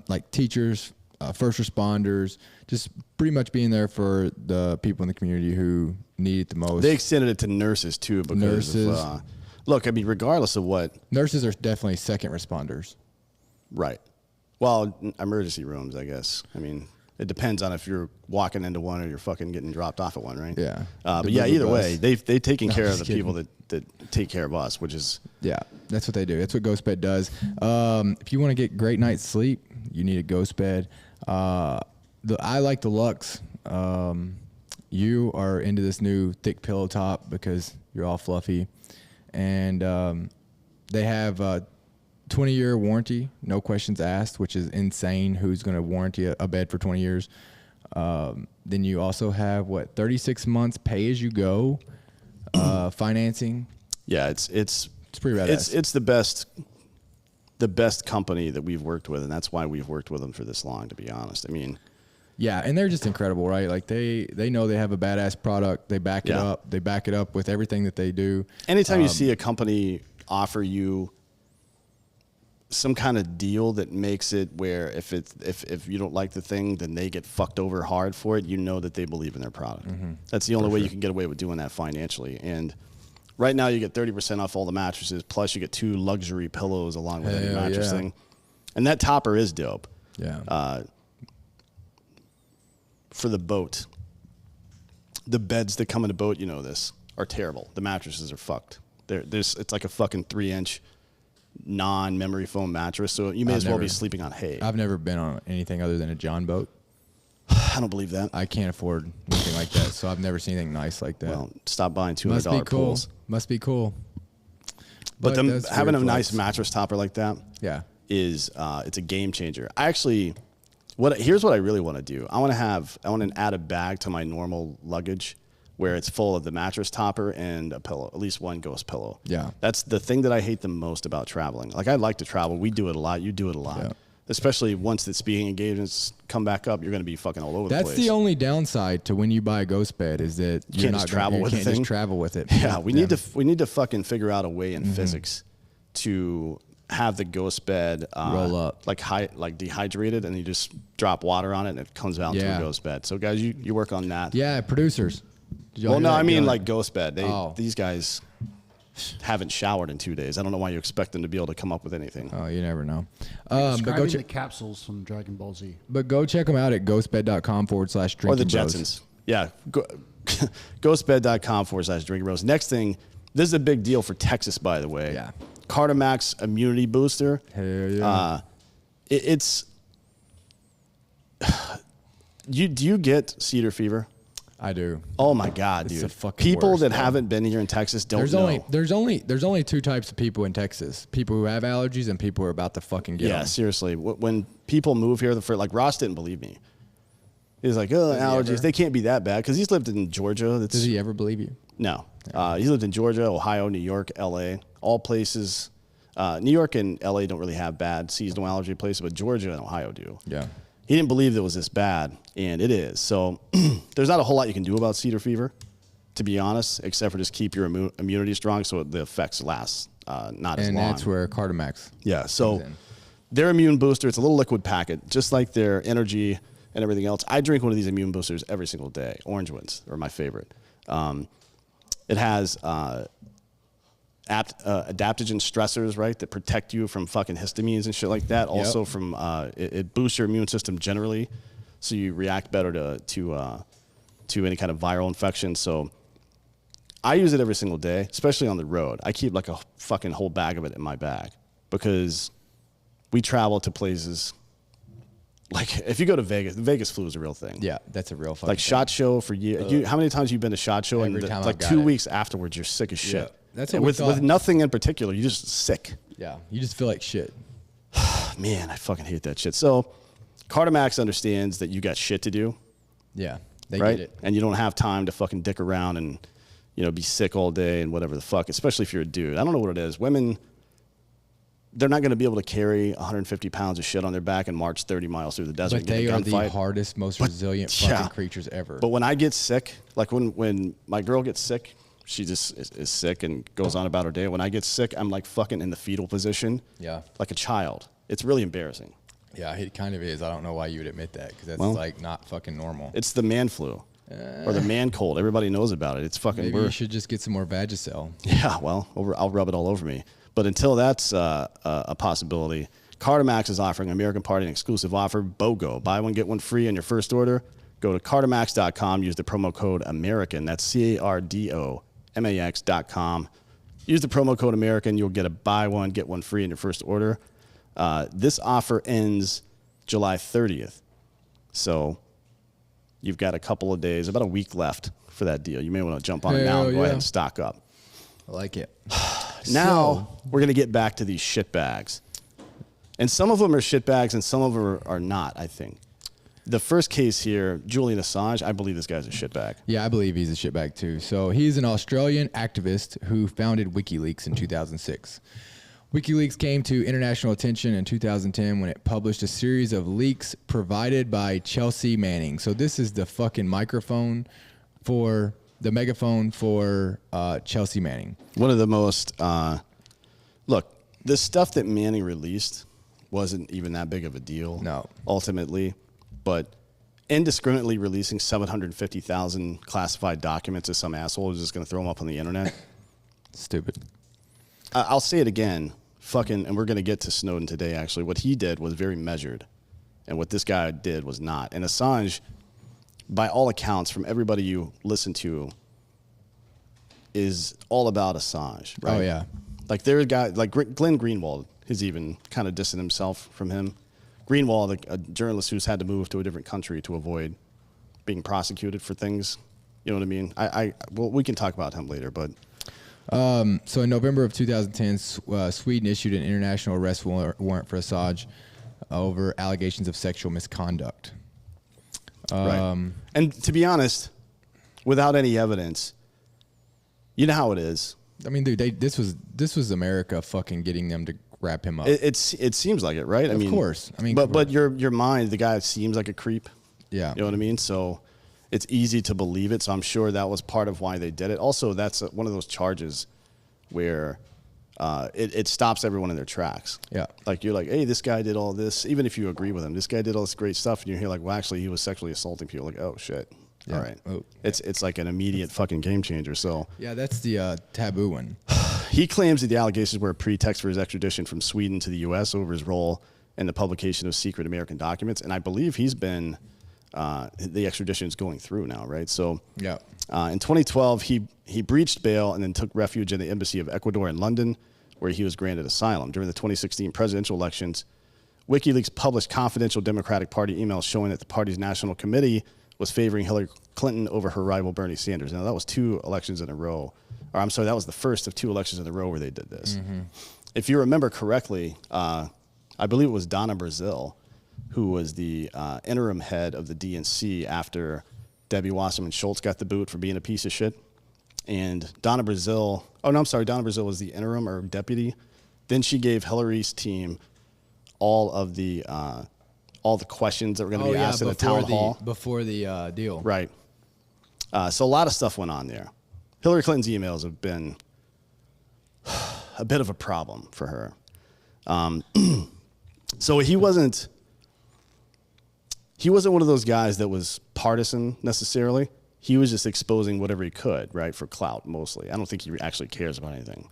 Speaker 3: like teachers, first responders, just pretty much being there for the people in the community who need it the most.
Speaker 2: They extended it to nurses too because
Speaker 3: Nurses.
Speaker 2: of, look, I mean, regardless of what.
Speaker 3: Nurses are definitely second responders.
Speaker 2: Right. Well, emergency rooms, I guess. I mean, it depends on if you're walking into one or you're fucking getting dropped off at one, right?
Speaker 3: Yeah.
Speaker 2: But yeah, either way, they've taken care of the
Speaker 3: kidding.
Speaker 2: people that take care of us, which is.
Speaker 3: Yeah, that's what they do. That's what GhostBed does. If you want to get great night's sleep, you need a GhostBed. I like the Luxe. You are into this new thick pillow top because you're all fluffy. And they have a 20-year warranty, no questions asked, which is insane. Who's going to warranty a bed for 20 years? Then you also have, 36 months pay-as-you-go financing.
Speaker 2: Yeah, it's
Speaker 3: pretty badass.
Speaker 2: It's the best company that we've worked with, and that's why we've worked with them for this long, to be honest. I mean,
Speaker 3: yeah, and they're just incredible, right? Like they know they have a badass product. They back it
Speaker 2: Yeah.
Speaker 3: up. They back it up with everything that they do.
Speaker 2: anytime you see a company offer you some kind of deal that makes it where if you don't like the thing, then they get fucked over hard for it, you know that they believe in their product. That's the only way you can get away with doing that financially. And right now you get 30% off all the mattresses, plus you get 2 luxury pillows along with any
Speaker 3: Hell
Speaker 2: mattress
Speaker 3: yeah.
Speaker 2: thing. And that topper is dope.
Speaker 3: Yeah.
Speaker 2: For the boat, the beds that come in a boat, you know this, are terrible. The mattresses are fucked. It's like a fucking 3-inch non-memory foam mattress, so you may as well be sleeping on hay.
Speaker 3: I've never been on anything other than a John boat.
Speaker 2: I don't believe that.
Speaker 3: I can't afford anything like that, so I've never seen anything nice like that.
Speaker 2: Well, stop buying $200
Speaker 3: Must be cool.
Speaker 2: pools.
Speaker 3: Must be cool.
Speaker 2: But them
Speaker 3: that's
Speaker 2: having a
Speaker 3: weird
Speaker 2: nice
Speaker 3: flex.
Speaker 2: mattress topper like that
Speaker 3: Yeah.
Speaker 2: is it's a game changer. Here's what I really want to do. I want to add a bag to my normal luggage where it's full of the mattress topper and a pillow, at least one ghost pillow.
Speaker 3: Yeah.
Speaker 2: That's the thing that I hate the most about traveling. Like, I like to travel. We do it a lot. You do it a lot.
Speaker 3: Yeah.
Speaker 2: Especially once the speaking engagements come back up, you're going to be fucking all over the place.
Speaker 3: That's the only downside to when you buy a ghost bed is that
Speaker 2: You can't just travel with
Speaker 3: you
Speaker 2: the
Speaker 3: can't
Speaker 2: thing.
Speaker 3: just travel with it.
Speaker 2: Yeah, we need to fucking figure out a way in physics to have the ghost bed
Speaker 3: Roll up.
Speaker 2: like dehydrated, and you just drop water on it and it comes out into
Speaker 3: Yeah.
Speaker 2: a ghost bed. So guys, you work on that.
Speaker 3: Yeah, producers. Did y'all
Speaker 2: Well,
Speaker 3: hear
Speaker 2: no,
Speaker 3: that?
Speaker 2: I mean
Speaker 3: Good.
Speaker 2: like ghost bed.
Speaker 3: Oh.
Speaker 2: These guys haven't showered in 2 days. I don't know why you expect them to be able to come up with anything.
Speaker 3: Oh, you never know.
Speaker 5: Describing
Speaker 3: But go
Speaker 5: the
Speaker 3: check.
Speaker 5: capsules from Dragon Ball Z.
Speaker 3: But go check them out at ghostbed.com/drinking
Speaker 2: Or the
Speaker 3: bros.
Speaker 2: Jetsons. Yeah. Ghostbed.com/drinking bros. Next thing, this is a big deal for Texas, by the way.
Speaker 3: Yeah.
Speaker 2: Cartamax immunity booster.
Speaker 3: Hell yeah.
Speaker 2: It's do you get cedar fever?
Speaker 3: I do.
Speaker 2: Oh my god,
Speaker 3: It's
Speaker 2: dude!
Speaker 3: the fucking
Speaker 2: People
Speaker 3: worst,
Speaker 2: that
Speaker 3: though.
Speaker 2: haven't been here in Texas don't know.
Speaker 3: There's only 2 types of people in Texas: people who have allergies and people who are about to fucking get
Speaker 2: Yeah,
Speaker 3: them.
Speaker 2: seriously. When people move here, like Ross didn't believe me. He's like, "Oh,
Speaker 3: he
Speaker 2: allergies.
Speaker 3: ever?
Speaker 2: They can't be that bad," because he's lived in Georgia.
Speaker 3: Does he ever believe you?
Speaker 2: No. He's lived in Georgia, Ohio, New York, L.A., all places. New York and L.A. don't really have bad seasonal allergy places, but Georgia and Ohio do.
Speaker 3: Yeah.
Speaker 2: He didn't believe it was this bad, and it is. So there's not a whole lot you can do about cedar fever, to be honest, except for just keep your immunity strong so the effects last not as
Speaker 3: And
Speaker 2: long.
Speaker 3: that's where Cartamax.
Speaker 2: Yeah, so
Speaker 3: comes in.
Speaker 2: their immune booster, it's a little liquid packet, just like their energy and everything else. I drink one of these immune boosters every single day. Orange ones are my favorite. It has adaptogen stressors, right, that protect you from fucking histamines and shit like that. Also from it boosts your immune system generally, so you react better to any kind of viral infection. So I use it every single day, especially on the road. I keep like a fucking whole bag of it in my bag because we travel to places like if you go to Vegas, the Vegas flu is a real thing.
Speaker 3: Yeah, that's a real fucking
Speaker 2: Like
Speaker 3: thing.
Speaker 2: SHOT Show for years. How many times have you been to SHOT Show?
Speaker 3: Every
Speaker 2: And
Speaker 3: time
Speaker 2: like
Speaker 3: I've got
Speaker 2: 2
Speaker 3: it.
Speaker 2: weeks afterwards, you're sick as shit.
Speaker 3: That's
Speaker 2: And
Speaker 3: what we
Speaker 2: with
Speaker 3: thought.
Speaker 2: nothing in particular. You're just sick.
Speaker 3: Yeah, you just feel like shit.
Speaker 2: Man, I fucking hate that shit. So Cartamax understands that you got shit to do,
Speaker 3: Yeah, they
Speaker 2: right?
Speaker 3: get it.
Speaker 2: And you don't have time to fucking dick around and be sick all day and whatever the fuck. Especially if you're a dude. I don't know what it is. Women, they're not going to be able to carry 150 pounds of shit on their back and march 30 miles through the desert.
Speaker 3: But they are the
Speaker 2: gunfight.
Speaker 3: hardest, most resilient fucking creatures ever.
Speaker 2: But when I get sick, like when my girl gets sick, she just is sick and goes on about her day. When I get sick, I'm like fucking in the fetal position.
Speaker 3: Yeah.
Speaker 2: Like a child. It's really embarrassing.
Speaker 3: Yeah, it kind of is. I don't know why you would admit that because that's like not fucking normal.
Speaker 2: It's the man flu or the man cold. Everybody knows about it. It's fucking
Speaker 3: Maybe you should just get some more Vagisil.
Speaker 2: Yeah, well, I'll rub it all over me. But until that's a possibility, Cardomax is offering American Party an exclusive offer, BOGO. Buy one, get one free on your first order. Go to cardomax.com. Use the promo code AMERICAN. That's CARDOMAX.com. Use the promo code AMERICAN. You'll get a buy one, get one free in your first order. This offer ends July 30th. So you've got a couple of days, about a week left for that deal. You may want to jump on it now and go ahead and stock up.
Speaker 3: I like it.
Speaker 2: Now we're going to get back to these shit bags. And some of them are shit bags and some of them are not, I think. The first case here, Julian Assange, I believe this guy's a shitbag.
Speaker 3: Yeah, I believe he's a shitbag too. So he's an Australian activist who founded WikiLeaks in 2006. WikiLeaks came to international attention in 2010 when it published a series of leaks provided by Chelsea Manning. So this is the fucking megaphone for Chelsea Manning.
Speaker 2: One of the most, look, the stuff that Manning released wasn't even that big of a deal.
Speaker 3: No.
Speaker 2: Ultimately, but indiscriminately releasing 750,000 classified documents to some asshole who's just going to throw them up on the internet.
Speaker 3: Stupid.
Speaker 2: I'll say it again. And we're going to get to Snowden today, actually. What he did was very measured. And what this guy did was not. And Assange, by all accounts, from everybody you listen to, is all about Assange, right?
Speaker 3: Oh, yeah.
Speaker 2: Like, there are guys, like Glenn Greenwald has even kind of distanced himself from him. Greenwald, a journalist who's had to move to a different country to avoid being prosecuted for things. You know what I mean? Well, we can talk about him later, but...
Speaker 3: So in November of 2010, Sweden issued an international arrest warrant for Assange over allegations of sexual misconduct.
Speaker 2: Right. And to be honest, without any evidence, you know how it is.
Speaker 3: I mean, dude, this was America fucking getting them to wrap him up.
Speaker 2: It seems like it, right?
Speaker 3: Of course. I mean,
Speaker 2: but your mind, the guy seems like a creep.
Speaker 3: Yeah.
Speaker 2: You know what I mean? So it's easy to believe it. So I'm sure that was part of why they did it. Also, that's one of those charges where it stops everyone in their tracks.
Speaker 3: Yeah.
Speaker 2: Like, you're like, hey, this guy did all this. Even if you agree with him, this guy did all this great stuff. And you're here like, well, actually, he was sexually assaulting people. Like, oh, shit.
Speaker 3: Yeah.
Speaker 2: All right.
Speaker 3: Oh.
Speaker 2: It's like an immediate fucking game changer. So
Speaker 3: Yeah, that's the taboo one.
Speaker 2: he claims that the allegations were a pretext for his extradition from Sweden to the U.S. over his role in the publication of secret American documents. And I believe he's been... the extradition is going through now, right? So
Speaker 3: Yeah.
Speaker 2: in 2012, he breached bail and then took refuge in the embassy of Ecuador in London, where he was granted asylum. During the 2016 presidential elections, WikiLeaks published confidential Democratic Party emails showing that the party's national committee was favoring Hillary Clinton over her rival Bernie Sanders. Now, that was two elections in a row. Or I'm sorry, that was the first of two elections in a row where they did this. Mm-hmm. If you remember correctly, I believe it was Donna Brazile, who was the interim head of the DNC after Debbie Wasserman Schultz got the boot for being a piece of shit. And Donna Brazile was the interim or deputy. Then she gave Hillary's team all the questions that were going to be asked in the town hall.
Speaker 3: Before the deal.
Speaker 2: Right. So a lot of stuff went on there. Hillary Clinton's emails have been a bit of a problem for her. So he wasn't one of those guys that was partisan necessarily. He was just exposing whatever he could, right, for clout mostly. I don't think he actually cares about anything.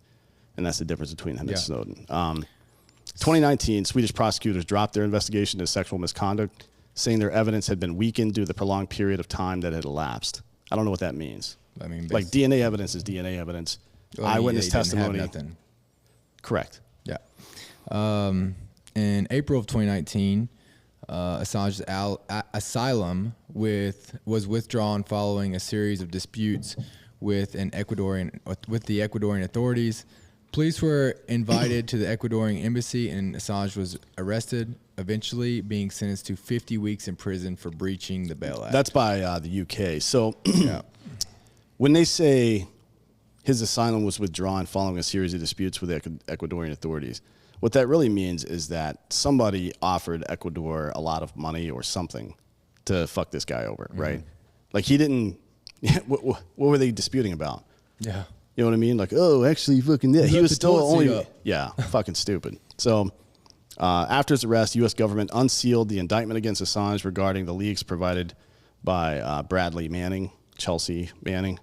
Speaker 2: And that's the difference between him and Snowden. 2019, Swedish prosecutors dropped their investigation into sexual misconduct, saying their evidence had been weakened due to the prolonged period of time that had elapsed. I don't know what that means.
Speaker 3: I mean,
Speaker 2: like DNA evidence is DNA evidence. Eyewitness testimony.
Speaker 3: Nothing.
Speaker 2: Correct.
Speaker 3: Yeah. In April of 2019, Assange's asylum was withdrawn following a series of disputes with the Ecuadorian authorities. Police were invited to the Ecuadorian embassy, and Assange was arrested, eventually being sentenced to 50 weeks in prison for breaching the bail act.
Speaker 2: That's by the UK. So
Speaker 3: yeah.
Speaker 2: When they say his asylum was withdrawn following a series of disputes with the Ecuadorian authorities, What that really means is that somebody offered Ecuador a lot of money or something to fuck this guy over, right? Like he didn't. What were they disputing about?
Speaker 3: Yeah.
Speaker 2: You know what I mean? Like, oh, actually, fucking yeah. He was still only fucking stupid. So after his arrest, U.S. government unsealed the indictment against Assange regarding the leaks provided by Bradley Manning, Chelsea Manning.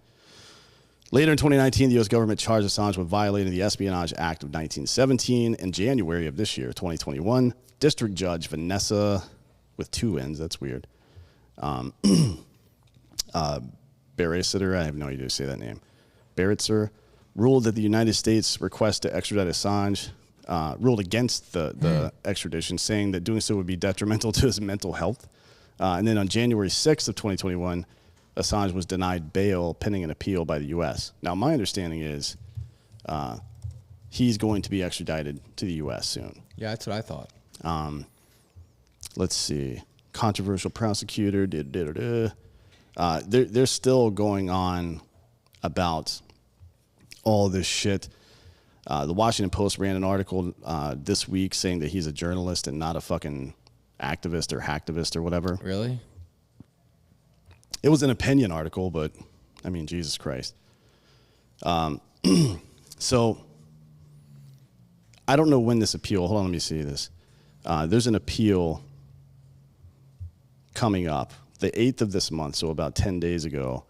Speaker 2: Later in 2019, the U.S. government charged Assange with violating the Espionage Act of 1917. In January of this year, 2021, District Judge Vanessa, with two N's, that's weird, Barrister, I have no idea how to say that name, Barrister, ruled that the United States request to extradite Assange, ruled against the extradition, saying that doing so would be detrimental to his mental health. And then on January 6th of 2021, Assange was denied bail pending an appeal by the U.S. Now, my understanding is he's going to be extradited to the U.S. soon.
Speaker 3: Yeah, that's what I thought.
Speaker 2: Let's see. Controversial prosecutor. They're still going on about all this shit. The Washington Post ran an article this week saying that he's a journalist and not a fucking activist or hacktivist or whatever.
Speaker 3: Really?
Speaker 2: It was an opinion article, but I mean, Jesus Christ. So I don't know when this appeal, hold on, let me see this. There's an appeal coming up the 8th of this month, so about 10 days ago.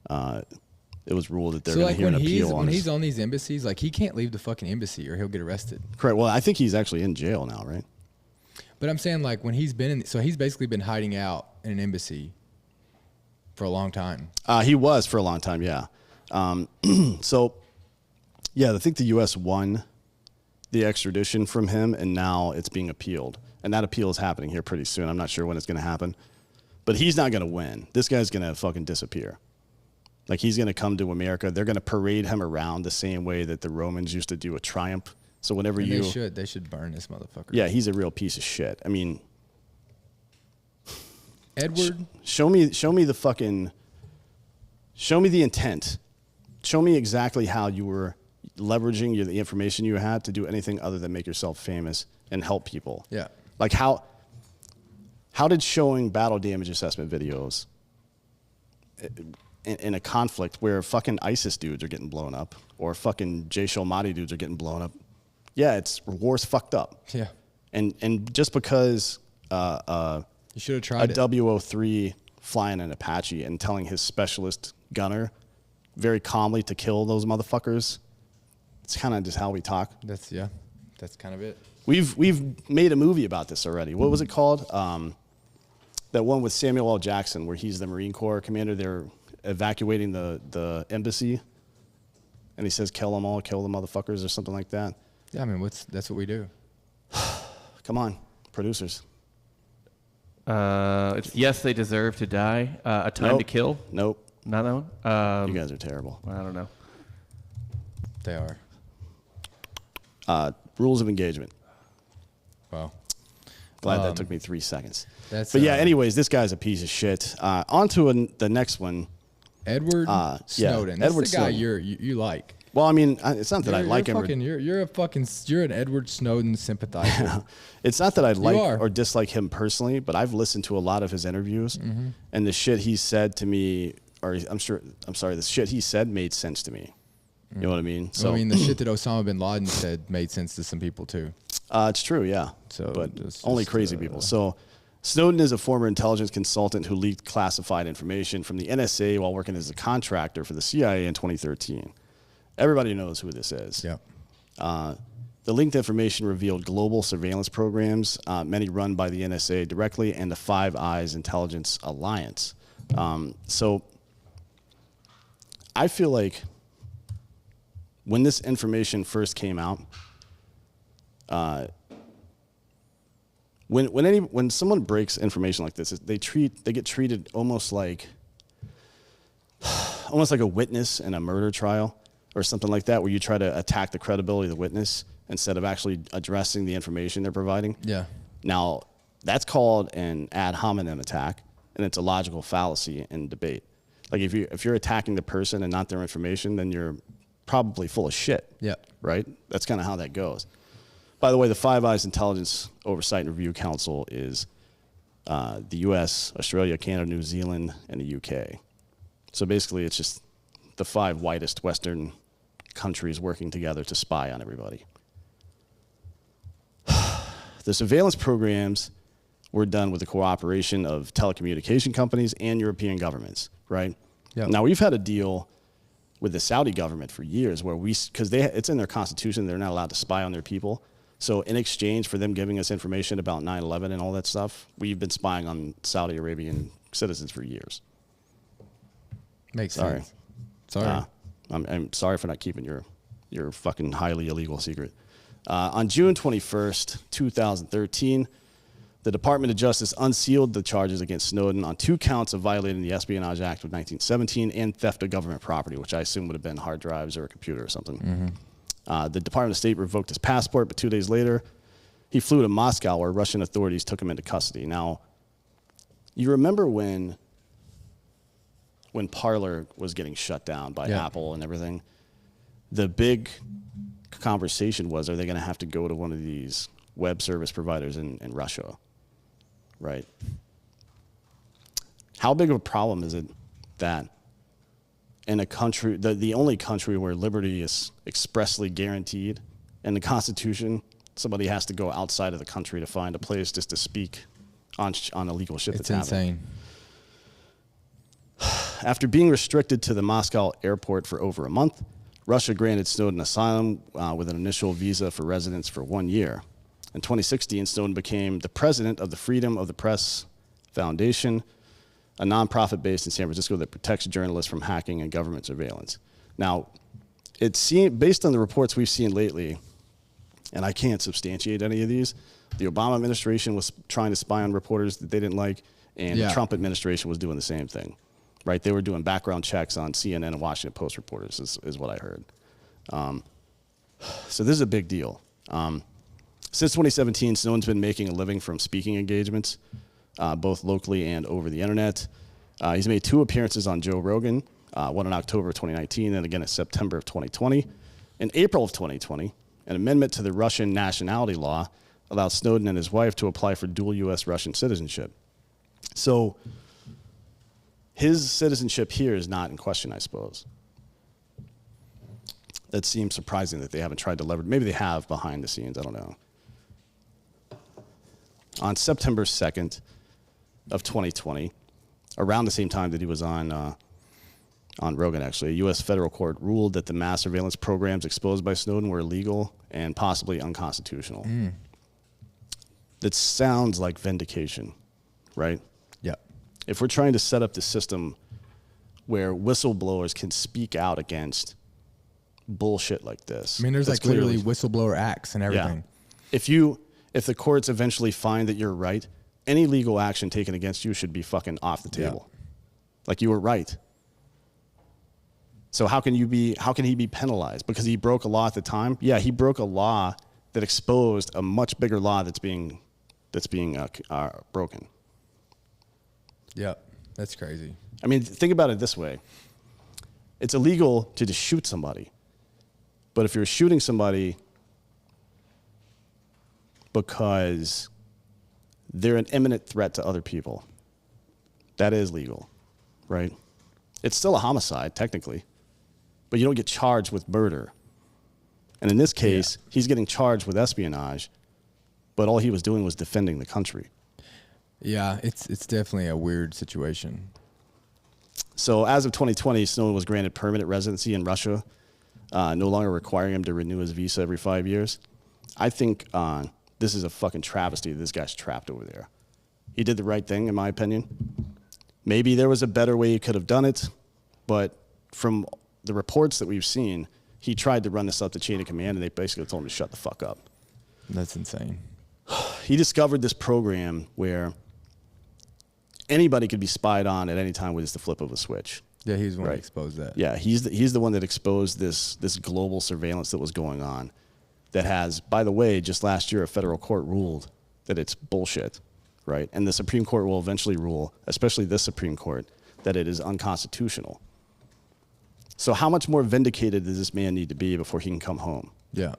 Speaker 2: It was ruled that they're going to hear an appeal on
Speaker 3: when he's on these embassies, like he can't leave the fucking embassy or he'll get arrested.
Speaker 2: Correct. Well, I think he's actually in jail now, right?
Speaker 3: But I'm saying like when he's been in, so he's basically been hiding out in an embassy for a long time.
Speaker 2: He was for a long time, yeah. So, yeah, I think the U.S. won the extradition from him, and now it's being appealed. And that appeal is happening here pretty soon. I'm not sure when it's going to happen. But he's not going to win. This guy's going to fucking disappear. Like, he's going to come to America. They're going to parade him around the same way that the Romans used to do a triumph. So whenever
Speaker 3: and
Speaker 2: you...
Speaker 3: They should burn this motherfucker.
Speaker 2: Yeah, he's a real piece of shit. I mean...
Speaker 3: Edward?
Speaker 2: Show me the fucking... Show me the intent. Show me exactly how you were leveraging the information you had to do anything other than make yourself famous and help people.
Speaker 3: Yeah.
Speaker 2: Like, how did showing battle damage assessment videos in a conflict where fucking ISIS dudes are getting blown up or fucking Jaish al-Mahdi dudes are getting blown up? Yeah, war's fucked up.
Speaker 3: Yeah.
Speaker 2: And just because
Speaker 3: you should have tried
Speaker 2: a WO3 flying an Apache and telling his specialist gunner very calmly to kill those motherfuckers, it's kind of just how we talk.
Speaker 3: That's kind of it.
Speaker 2: We've made a movie about this already. What was it called? That one with Samuel L. Jackson, where he's the Marine Corps commander. They're evacuating the embassy, and he says, "Kill them all, kill the motherfuckers," or something like that.
Speaker 3: Yeah, I mean, that's what we do.
Speaker 2: Come on, producers.
Speaker 4: Yes, they deserve to die. A Time to Kill.
Speaker 2: Nope.
Speaker 4: Not that one.
Speaker 2: You guys are terrible.
Speaker 4: I don't know.
Speaker 3: They are.
Speaker 2: Rules of Engagement.
Speaker 3: Wow.
Speaker 2: Glad that took me 3 seconds.
Speaker 3: But
Speaker 2: yeah, anyways, this guy's a piece of shit. On to the next one.
Speaker 3: Edward Snowden.
Speaker 2: Yeah,
Speaker 3: That's the guy
Speaker 2: Snowden.
Speaker 3: you like.
Speaker 2: Well, I mean, it's not that I like him.
Speaker 3: You're an Edward Snowden sympathizer.
Speaker 2: It's not that I like
Speaker 3: are.
Speaker 2: or dislike him personally, but I've listened to a lot of his interviews, and the shit he said to me, the shit he said made sense to me. You know what I mean? So
Speaker 3: I mean, the shit that Osama bin Laden said made sense to some people too.
Speaker 2: It's true, yeah.
Speaker 3: So
Speaker 2: but
Speaker 3: it's
Speaker 2: only
Speaker 3: just,
Speaker 2: crazy people. So Snowden is a former intelligence consultant who leaked classified information from the NSA while working as a contractor for the CIA in 2013. Everybody knows who this is.
Speaker 3: Yeah.
Speaker 2: The linked information revealed global surveillance programs, many run by the NSA directly, and the Five Eyes Intelligence Alliance. So I feel like when this information first came out, when someone breaks information like this, they get treated almost like a witness in a murder trial or something like that, where you try to attack the credibility of the witness instead of actually addressing the information they're providing.
Speaker 3: Yeah.
Speaker 2: Now, that's called an ad hominem attack, and it's a logical fallacy in debate. Like if you're attacking the person and not their information, then you're probably full of shit.
Speaker 3: Yeah.
Speaker 2: Right? That's kind of how that goes. By the way, the Five Eyes Intelligence Oversight and Review Council is the U.S., Australia, Canada, New Zealand, and the U.K. So basically, it's just the 5 whitest Western countries working together to spy on everybody. The surveillance programs were done with the cooperation of telecommunication companies and European governments, right?
Speaker 3: Yep.
Speaker 2: Now, we've had a deal with the Saudi government for years where because it's in their constitution, they're not allowed to spy on their people. So in exchange for them giving us information about 9/11 and all that stuff, we've been spying on Saudi Arabian citizens for years.
Speaker 3: Makes
Speaker 2: Sorry.
Speaker 3: sense. Sorry.
Speaker 2: I'm sorry for not keeping your fucking highly illegal secret. On June 21st, 2013, the Department of Justice unsealed the charges against Snowden on 2 counts of violating the Espionage Act of 1917 and theft of government property, which I assume would have been hard drives or a computer or something. The Department of State revoked his passport, but 2 days later, he flew to Moscow where Russian authorities took him into custody. Now, you remember when Parler was getting shut down by Apple and everything, the big conversation was, are they going to have to go to one of these web service providers in Russia, right? How big of a problem is it that in a country, the only country where liberty is expressly guaranteed in the Constitution, somebody has to go outside of the country to find a place just to speak on illegal shit that's happening?
Speaker 3: Insane.
Speaker 2: After being restricted to the Moscow airport for over a month, Russia granted Snowden asylum with an initial visa for residence for 1 year. In 2016, Snowden became the president of the Freedom of the Press Foundation, a nonprofit based in San Francisco that protects journalists from hacking and government surveillance. Now, based on the reports we've seen lately, and I can't substantiate any of these, the Obama administration was trying to spy on reporters that they didn't like, and the Trump administration was doing the same thing. Right, they were doing background checks on CNN and Washington Post reporters, is what I heard. So this is a big deal. Since 2017, Snowden's been making a living from speaking engagements, both locally and over the internet. He's made 2 appearances on Joe Rogan, one in October of 2019 and again in September of 2020. In April of 2020, an amendment to the Russian nationality law allowed Snowden and his wife to apply for dual U.S.-Russian citizenship. So his citizenship here is not in question, I suppose. That seems surprising that they haven't tried to leverage. Maybe they have behind the scenes. I don't know. On September 2nd of 2020, around the same time that he was on Rogan, actually, a U.S. federal court ruled that the mass surveillance programs exposed by Snowden were illegal and possibly unconstitutional. That sounds like vindication, right?
Speaker 3: Yeah.
Speaker 2: If we're trying to set up the system where whistleblowers can speak out against bullshit like this.
Speaker 3: I mean, there's like literally whistleblower acts and everything.
Speaker 2: Yeah. If the courts eventually find that you're right, any legal action taken against you should be fucking off the table. Yeah. Like, you were right. So how can he be penalized? Because he broke a law at the time? Yeah, he broke a law that exposed a much bigger law that's being broken.
Speaker 3: Yeah, that's crazy.
Speaker 2: I mean, think about it this way. It's illegal to just shoot somebody. But if you're shooting somebody because they're an imminent threat to other people, that is legal, right? It's still a homicide, technically, but you don't get charged with murder. And in this case, he's getting charged with espionage, but all he was doing was defending the country.
Speaker 3: Yeah, it's definitely a weird situation.
Speaker 2: So as of 2020, Snowden was granted permanent residency in Russia, no longer requiring him to renew his visa every 5 years. I think this is a fucking travesty that this guy's trapped over there. He did the right thing, in my opinion. Maybe there was a better way he could have done it, but from the reports that we've seen, he tried to run this up the chain of command, and they basically told him to shut the fuck up.
Speaker 3: That's insane.
Speaker 2: He discovered this program where anybody could be spied on at any time with just the flip of a switch.
Speaker 3: Yeah, he's the one that exposed that.
Speaker 2: Yeah, he's the one that exposed this global surveillance that was going on. That has, by the way, just last year a federal court ruled that it's bullshit, right? And the Supreme Court will eventually rule, especially this Supreme Court, that it is unconstitutional. So how much more vindicated does this man need to be before he can come home?
Speaker 3: Yeah.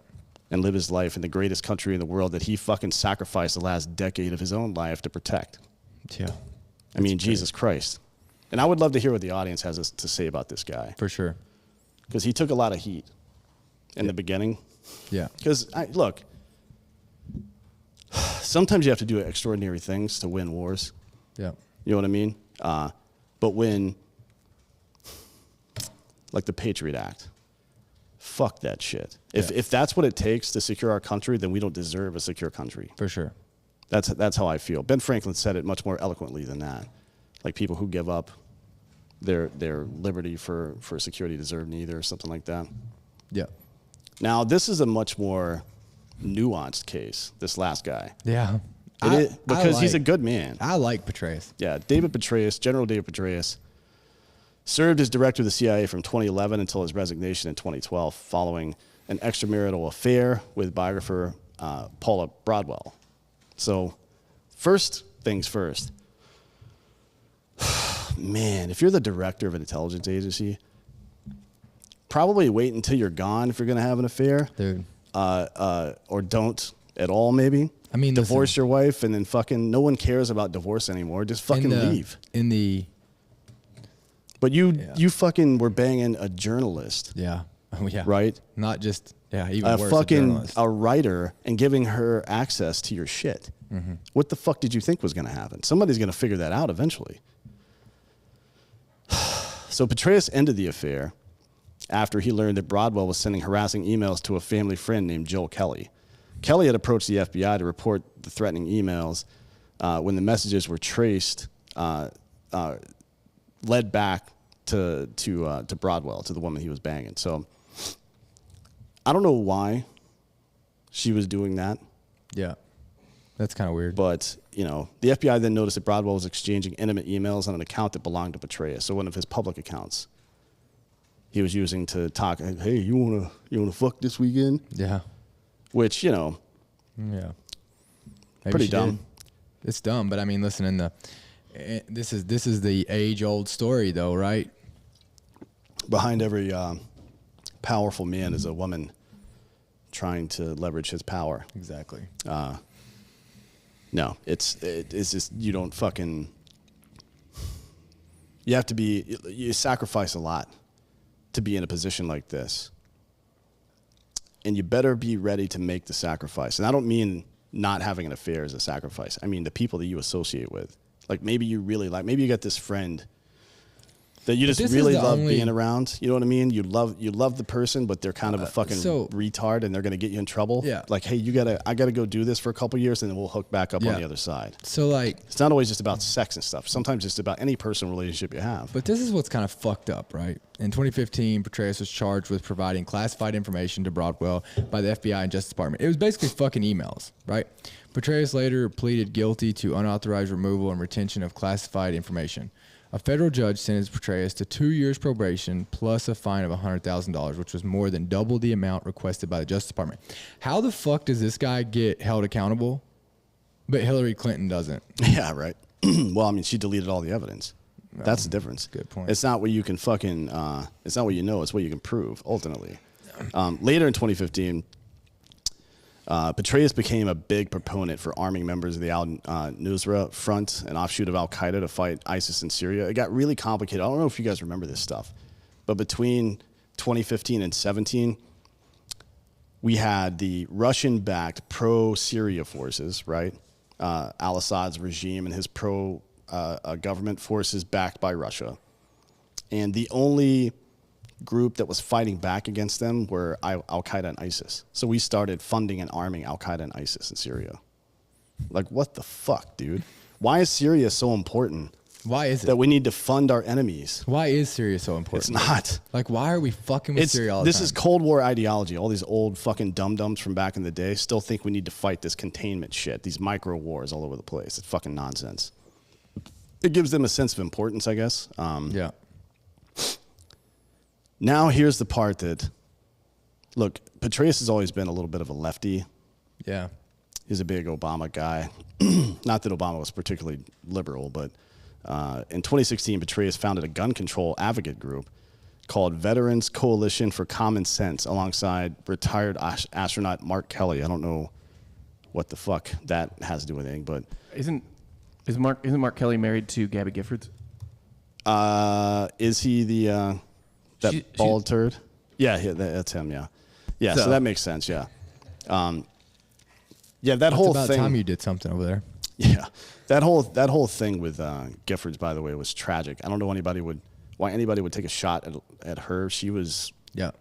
Speaker 2: and live his life in the greatest country in the world that he fucking sacrificed the last decade of his own life to protect.
Speaker 3: Yeah.
Speaker 2: I mean, Jesus Christ. And I would love to hear what the audience has to say about this guy.
Speaker 3: For sure.
Speaker 2: Because he took a lot of heat in the beginning.
Speaker 3: Yeah.
Speaker 2: Because, look, sometimes you have to do extraordinary things to win wars.
Speaker 3: Yeah.
Speaker 2: You know what I mean? But when, like the Patriot Act, fuck that shit. If that's what it takes to secure our country, then we don't deserve a secure country.
Speaker 3: For sure.
Speaker 2: That's how I feel. Ben Franklin said it much more eloquently than that. Like people who give up their liberty for security deserve neither, or something like that.
Speaker 3: Yeah.
Speaker 2: Now, this is a much more nuanced case, this last guy.
Speaker 3: Yeah.
Speaker 2: Because he's a good man.
Speaker 3: I like Petraeus.
Speaker 2: Yeah, David Petraeus, General David Petraeus, served as director of the CIA from 2011 until his resignation in 2012 following an extramarital affair with biographer Paula Broadwell. So, first things first. Man, if you're the director of an intelligence agency, probably wait until you're gone if you're going to have an affair.
Speaker 3: Dude.
Speaker 2: Or don't at all, maybe.
Speaker 3: I mean,
Speaker 2: divorce your wife and then fucking no one cares about divorce anymore. Just fucking leave. But you fucking were banging a journalist.
Speaker 3: Yeah. Oh, yeah.
Speaker 2: Right?
Speaker 3: Not just, even worse,
Speaker 2: fucking a writer and giving her access to your shit. Mm-hmm. What the fuck did you think was going to happen? Somebody's going to figure that out eventually. So Petraeus ended the affair after he learned that Broadwell was sending harassing emails to a family friend named Joel Kelly. Kelly had approached the FBI to report the threatening emails when the messages were traced, led back to Broadwell, to the woman he was banging. So I don't know why she was doing that.
Speaker 3: Yeah. That's kind of weird.
Speaker 2: But, the FBI then noticed that Broadwell was exchanging intimate emails on an account that belonged to Petraeus, so one of his public accounts. He was using to talk, hey, you wanna fuck this weekend?
Speaker 3: Yeah.
Speaker 2: Which,
Speaker 3: Yeah.
Speaker 2: Pretty dumb.
Speaker 3: It's dumb, but I mean, listen, this is the age-old story, though, right?
Speaker 2: Behind every powerful man is a woman trying to leverage his power.
Speaker 3: Exactly.
Speaker 2: No, it's just you don't fucking. You have to be. You sacrifice a lot to be in a position like this, and you better be ready to make the sacrifice. And I don't mean not having an affair as a sacrifice. I mean the people that you associate with. Like maybe you got this friend that you just really love being around. You know what I mean? You love the person, but they're kind of a fucking retard and they're going to get you in trouble.
Speaker 3: Yeah.
Speaker 2: Like, hey, I got to go do this for a couple years and then we'll hook back up on the other side.
Speaker 3: So like,
Speaker 2: it's not always just about sex and stuff. Sometimes it's about any personal relationship you have.
Speaker 3: But this is what's kind of fucked up, right? In 2015, Petraeus was charged with providing classified information to Broadwell by the FBI and Justice Department. It was basically fucking emails, right? Petraeus later pleaded guilty to unauthorized removal and retention of classified information. A federal judge sentenced Petraeus to 2 years probation plus a fine of $100,000, which was more than double the amount requested by the Justice Department. How the fuck does this guy get held accountable, but Hillary Clinton doesn't?
Speaker 2: Yeah, right. Well, I mean, she deleted all the evidence. That's the difference.
Speaker 3: Good point.
Speaker 2: It's not what you can fucking, it's not what you know, it's what you can prove, ultimately. Later in 2015, Petraeus became a big proponent for arming members of the al-Nusra Front, an offshoot of al-Qaeda, to fight ISIS in Syria. It got really complicated. I don't know if you guys remember this stuff, but between 2015 and 17, we had the Russian-backed pro-Syria forces, right? Al-Assad's regime and his pro-government forces backed by Russia. And the only group that was fighting back against them were al-Qaeda and ISIS. So we started funding and arming al-Qaeda and ISIS in Syria. Like, what the fuck, dude? Why is Syria so important?
Speaker 3: Why is it?
Speaker 2: That we need to fund our enemies.
Speaker 3: Why is Syria so important?
Speaker 2: It's not.
Speaker 3: Like, why are we fucking with Syria all the time?
Speaker 2: This is Cold War ideology. All these old fucking dum-dums from back in the day still think we need to fight this containment shit, these micro wars all over the place. It's fucking nonsense. It gives them a sense of importance, I guess.
Speaker 3: Yeah.
Speaker 2: Now here's the part that, look, Petraeus has always been a little bit of a lefty.
Speaker 3: Yeah.
Speaker 2: He's a big Obama guy. Not that Obama was particularly liberal, but in 2016, Petraeus founded a gun control advocate group called Veterans Coalition for Common Sense alongside retired astronaut Mark Kelly. I don't know what the fuck that has to do with anything, but
Speaker 4: Isn't Mark Kelly married to Gabby Giffords?
Speaker 2: is he the that bald turd? Yeah, that's him. Yeah, yeah. So that makes sense. Yeah, yeah. That whole
Speaker 3: about
Speaker 2: thing.
Speaker 3: time you did something over there.
Speaker 2: Yeah, that whole thing with Giffords, by the way, was tragic. I don't know why anybody would take a shot at her. She was a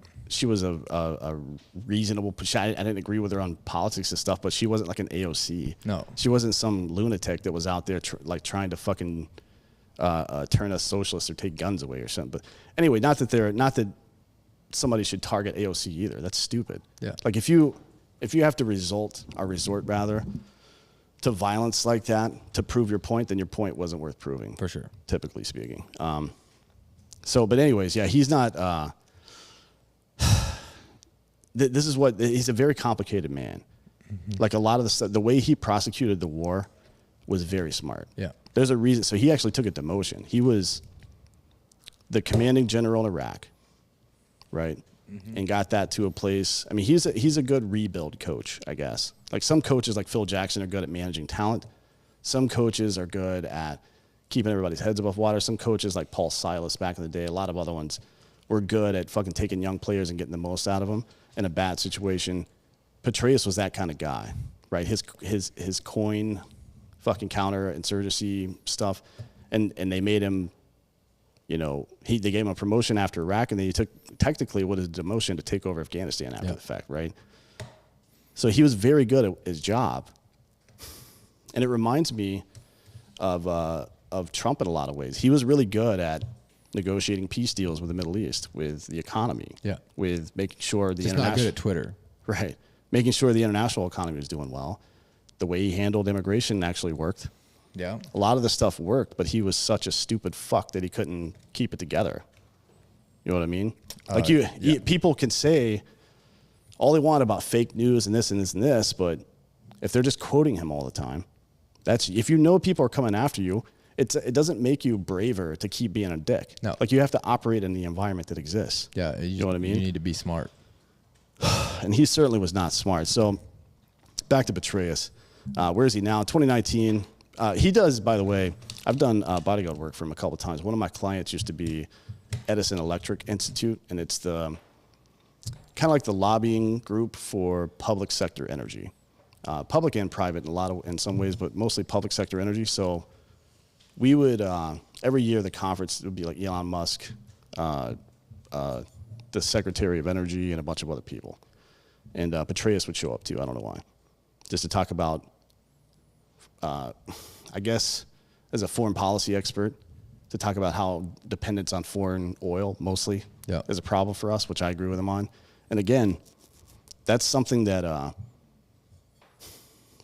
Speaker 2: reasonable. I didn't agree with her on politics and stuff, but she wasn't like an AOC.
Speaker 3: No,
Speaker 2: she wasn't some lunatic that was out there trying to fucking turn us socialists or take guns away or something. But anyway, not that somebody should target AOC either. That's stupid.
Speaker 3: Yeah,
Speaker 2: like if you have to resort to violence like that to prove your point, then your point wasn't worth proving.
Speaker 3: For sure.
Speaker 2: Typically speaking. But anyways, yeah, he's not. He's a very complicated man. Mm-hmm. Like a lot of the stuff, the way he prosecuted the war was very smart.
Speaker 3: Yeah.
Speaker 2: There's a reason. So he actually took a demotion. He was the commanding general in Iraq, right? Mm-hmm. And got that to a place. I mean, he's a good rebuild coach, I guess. Like some coaches like Phil Jackson are good at managing talent. Some coaches are good at keeping everybody's heads above water. Some coaches like Paul Silas back in the day, a lot of other ones were good at fucking taking young players and getting the most out of them in a bad situation. Petraeus was that kind of guy, right? His coin fucking counterinsurgency stuff. And they made him, they gave him a promotion after Iraq, and then he took technically what is a demotion to take over Afghanistan after the fact, right? So he was very good at his job. And it reminds me of Trump in a lot of ways. He was really good at negotiating peace deals with the Middle East, with the economy, with making sure the international.
Speaker 3: Not good at Twitter,
Speaker 2: right? Making sure the international economy was doing well. The way he handled immigration actually worked.
Speaker 3: Yeah,
Speaker 2: a lot of the stuff worked, but he was such a stupid fuck that he couldn't keep it together. You know what I mean? Like people can say all they want about fake news and this and this and this, but if they're just quoting him all the time, if people are coming after you, it doesn't make you braver to keep being a dick.
Speaker 3: No.
Speaker 2: Like you have to operate in the environment that exists.
Speaker 3: Yeah,
Speaker 2: you know what I mean?
Speaker 3: You need to be smart.
Speaker 2: And he certainly was not smart. So back to Petraeus. Where is he now? 2019. He does, by the way, I've done bodyguard work for him a couple of times. One of my clients used to be Edison Electric Institute, and it's the kind of like the lobbying group for public sector energy. Public and private in some ways, but mostly public sector energy. So we would, every year the conference would be like Elon Musk, the Secretary of Energy, and a bunch of other people. And Petraeus would show up too, I don't know why. Just to talk about, I guess, as a foreign policy expert, to talk about how dependence on foreign oil mostly is a problem for us, which I agree with him on. And again, that's something that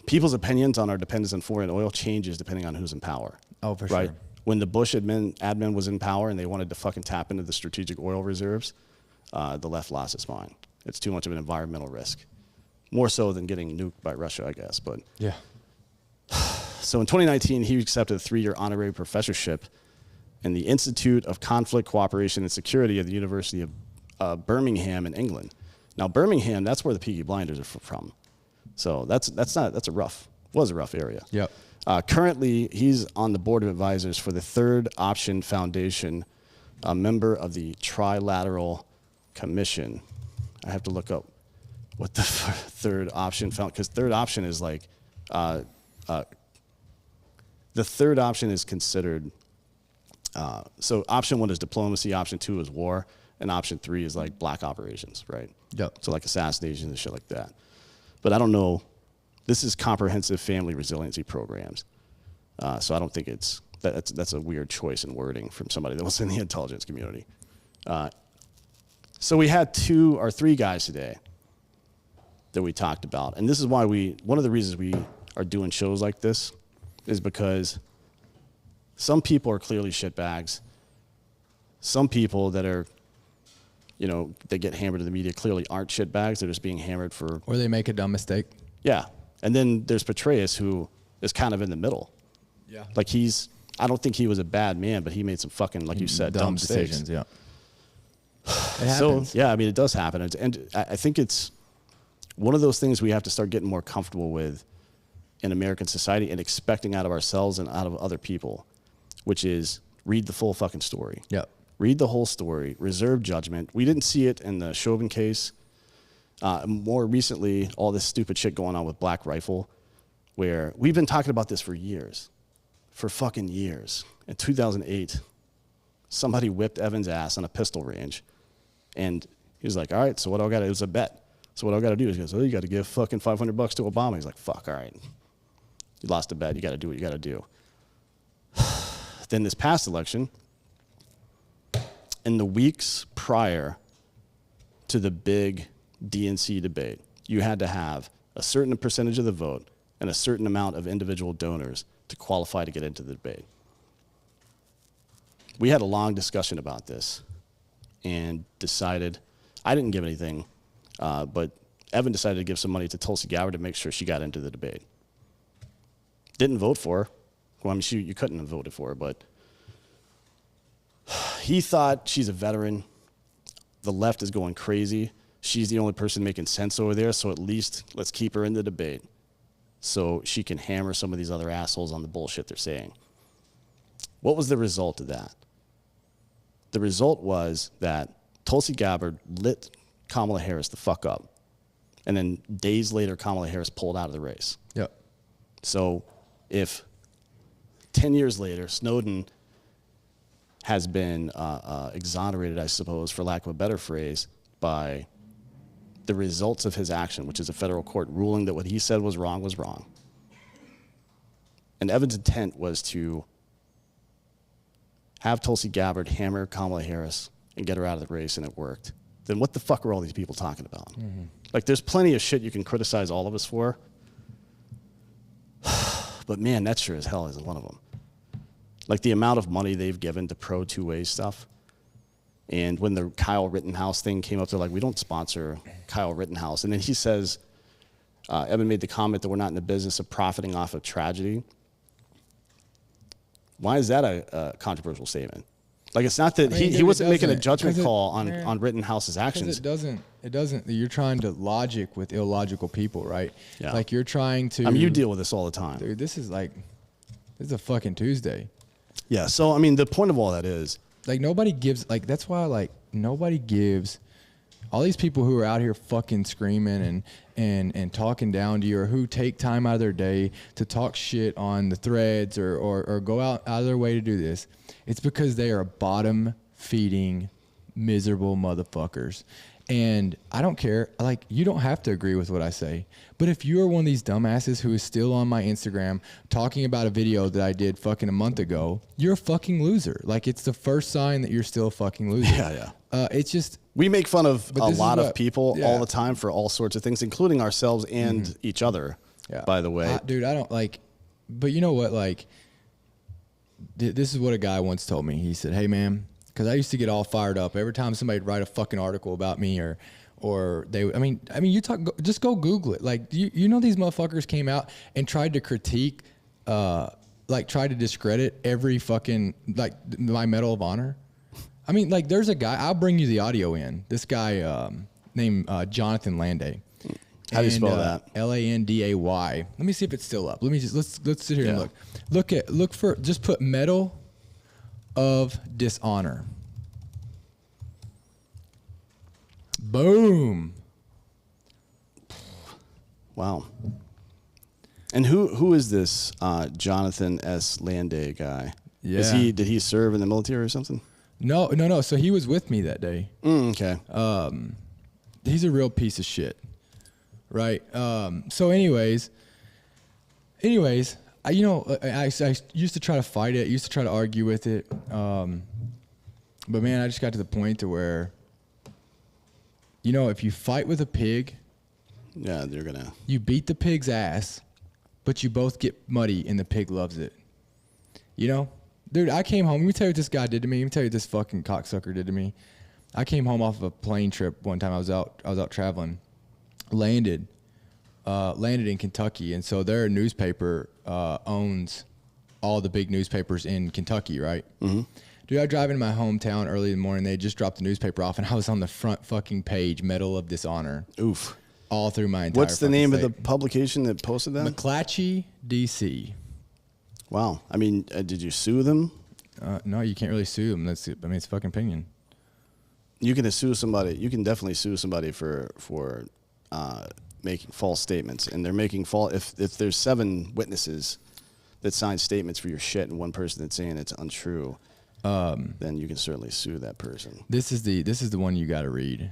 Speaker 2: people's opinions on our dependence on foreign oil changes depending on who's in power.
Speaker 3: Oh, for
Speaker 2: right?
Speaker 3: sure.
Speaker 2: When the Bush admin was in power and they wanted to fucking tap into the strategic oil reserves, the left lost its mind. It's too much of an environmental risk. More so than getting nuked by Russia, I guess. But
Speaker 3: yeah.
Speaker 2: So in 2019, he accepted a 3-year honorary professorship in the Institute of Conflict, Cooperation, and Security at the University of Birmingham in England. Now, Birmingham, that's where the Peaky Blinders are from. So was a rough area.
Speaker 3: Yep.
Speaker 2: Currently, he's on the board of advisors for the Third Option Foundation, a member of the Trilateral Commission. I have to look up what the Third Option found, because Third Option is like, the Third Option is considered, so option 1 is diplomacy, option 2 is war, and option 3 is like black operations, right?
Speaker 3: Yep.
Speaker 2: So like assassinations and shit like that. But I don't know. This is comprehensive family resiliency programs. So I don't think that's a weird choice in wording from somebody that was in the intelligence community. So we had 2 or 3 guys today that we talked about. And this is why one of the reasons we are doing shows like this is because some people are clearly shitbags. Some people that are, they get hammered in the media clearly aren't shitbags. They're just being hammered for...
Speaker 3: Or they make a dumb mistake.
Speaker 2: Yeah. And then there's Petraeus, who is kind of in the middle.
Speaker 3: Yeah.
Speaker 2: Like I don't think he was a bad man, but he made some fucking, like you said, dumb mistakes.
Speaker 3: decisions, yeah. It happens.
Speaker 2: So, yeah, I mean, it does happen. And I think it's one of those things we have to start getting more comfortable with in American society and expecting out of ourselves and out of other people, which is read the full fucking story.
Speaker 3: Yep.
Speaker 2: Read the whole story. Reserve judgment. We didn't see it in the Chauvin case. More recently, all this stupid shit going on with Black Rifle, where we've been talking about this for years. For fucking years. In 2008, somebody whipped Evan's ass on a pistol range. And he was like, all right, so what do I got to do? It was a bet. So what do I got to do? He goes, oh, you got to give fucking $500 to Obama. He's like, fuck, all right. You lost a bet. You got to do what you got to do. Then this past election, in the weeks prior to the big DNC debate, you had to have a certain percentage of the vote and a certain amount of individual donors to qualify to get into the debate. We had a long discussion about this and decided, I didn't give anything, but Evan decided to give some money to Tulsi Gabbard to make sure she got into the debate. Didn't vote for her. Well, I mean, you couldn't have voted for her, but he thought she's a veteran. The left is going crazy. She's the only person making sense over there, so at least let's keep her in the debate so she can hammer some of these other assholes on the bullshit they're saying. What was the result of that? The result was that Tulsi Gabbard lit Kamala Harris the fuck up. And then days later, Kamala Harris pulled out of the race.
Speaker 3: Yep.
Speaker 2: So if 10 years later, Snowden has been exonerated, I suppose, for lack of a better phrase, by the results of his action, which is a federal court ruling that what he said was wrong. And Evan's intent was to have Tulsi Gabbard hammer Kamala Harris and get her out of the race, and it worked. Then what the fuck are all these people talking about? Mm-hmm. Like, there's plenty of shit you can criticize all of us for. But man, that sure as hell isn't one of them. Like the amount of money they've given to pro two-way stuff. And when the Kyle Rittenhouse thing came up, they're like, we don't sponsor Kyle Rittenhouse. And then he says, Evan made the comment that we're not in the business of profiting off of tragedy. Why is that a controversial statement? Like, it's not that he wasn't making a judgment call on Rittenhouse's actions.
Speaker 3: It doesn't. You're trying to logic with illogical people, right?
Speaker 2: Yeah.
Speaker 3: Like, you're trying to.
Speaker 2: I mean, you deal with this all the time.
Speaker 3: Dude, this is a fucking Tuesday.
Speaker 2: Yeah. So, I mean, the point of all that is,
Speaker 3: like, nobody gives, like, that's why, like, nobody gives all these people who are out here fucking screaming and talking down to you, or who take time out of their day to talk shit on the threads or go out of their way to do this. It's because they are bottom feeding miserable motherfuckers. And I don't care. Like, you don't have to agree with what I say. But if you are one of these dumbasses who is still on my Instagram talking about a video that I did fucking a month ago, you're a fucking loser. Like, it's the first sign that you're still a fucking loser.
Speaker 2: Yeah.
Speaker 3: It's just.
Speaker 2: We make fun of a lot of people all the time for all sorts of things, including ourselves and each other, by the way.
Speaker 3: Dude, I don't like. But you know what? Like, this is what a guy once told me. He said, hey, man. Because I used to get all fired up every time somebody would write a fucking article about me or they. I mean, you talk. Just go Google it. Like, you know, these motherfuckers came out and tried to critique, tried to discredit every fucking my Medal of Honor. I mean, like, there's a guy. I'll bring you the audio in. This guy named Jonathan Landay.
Speaker 2: How do you spell that?
Speaker 3: Landay. Let me see if it's still up. Let's sit here and look. Look for, just put Medal of Dishonor. Boom.
Speaker 2: Wow. And who is this Jonathan S. Landay guy?
Speaker 3: Yeah.
Speaker 2: Did he serve in the military or something?
Speaker 3: No. So he was with me that day.
Speaker 2: Okay.
Speaker 3: He's a real piece of shit. Right. So anyways, I used to try to fight it, used to try to argue with it. But man, I just got to the point to where, if you fight with a pig,
Speaker 2: yeah,
Speaker 3: you beat the pig's ass, but you both get muddy and the pig loves it. Dude, I came home. Let me tell you what this guy did to me. Let me tell you what this fucking cocksucker did to me. I came home off of a plane trip one time. I was out traveling. Landed in Kentucky, and so their newspaper owns all the big newspapers in Kentucky, right? Mm-hmm. Dude, I drive into my hometown early in the morning. They just dropped the newspaper off, and I was on the front fucking page, Medal of Dishonor.
Speaker 2: Oof.
Speaker 3: All through my entire
Speaker 2: What's the name
Speaker 3: state.
Speaker 2: of the publication that posted that?
Speaker 3: McClatchy, D.C.
Speaker 2: Wow. I mean, did you sue them?
Speaker 3: No, you can't really sue them. It's fucking opinion.
Speaker 2: You can sue somebody. You can definitely sue somebody for making false statements, and they're making false. If there's 7 witnesses that sign statements for your shit, and one person that's saying it's untrue, then you can certainly sue that person.
Speaker 3: This is the one you got to read.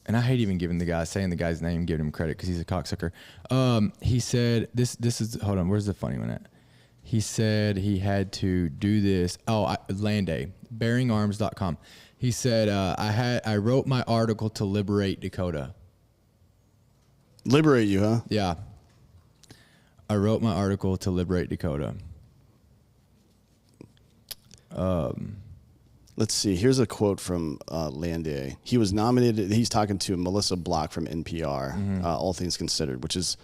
Speaker 3: And I hate even saying the guy's name, giving him credit because he's a cocksucker. He said this is hold on. Where's the funny one at? He said he had to do this. Landay, bearingarms.com. He said I wrote my article to liberate Dakota.
Speaker 2: Liberate you, huh?
Speaker 3: Yeah. I wrote my article to liberate Dakota.
Speaker 2: Let's see. Here's a quote from Landay. He was nominated. He's talking to Melissa Block from NPR, All Things Considered, which is,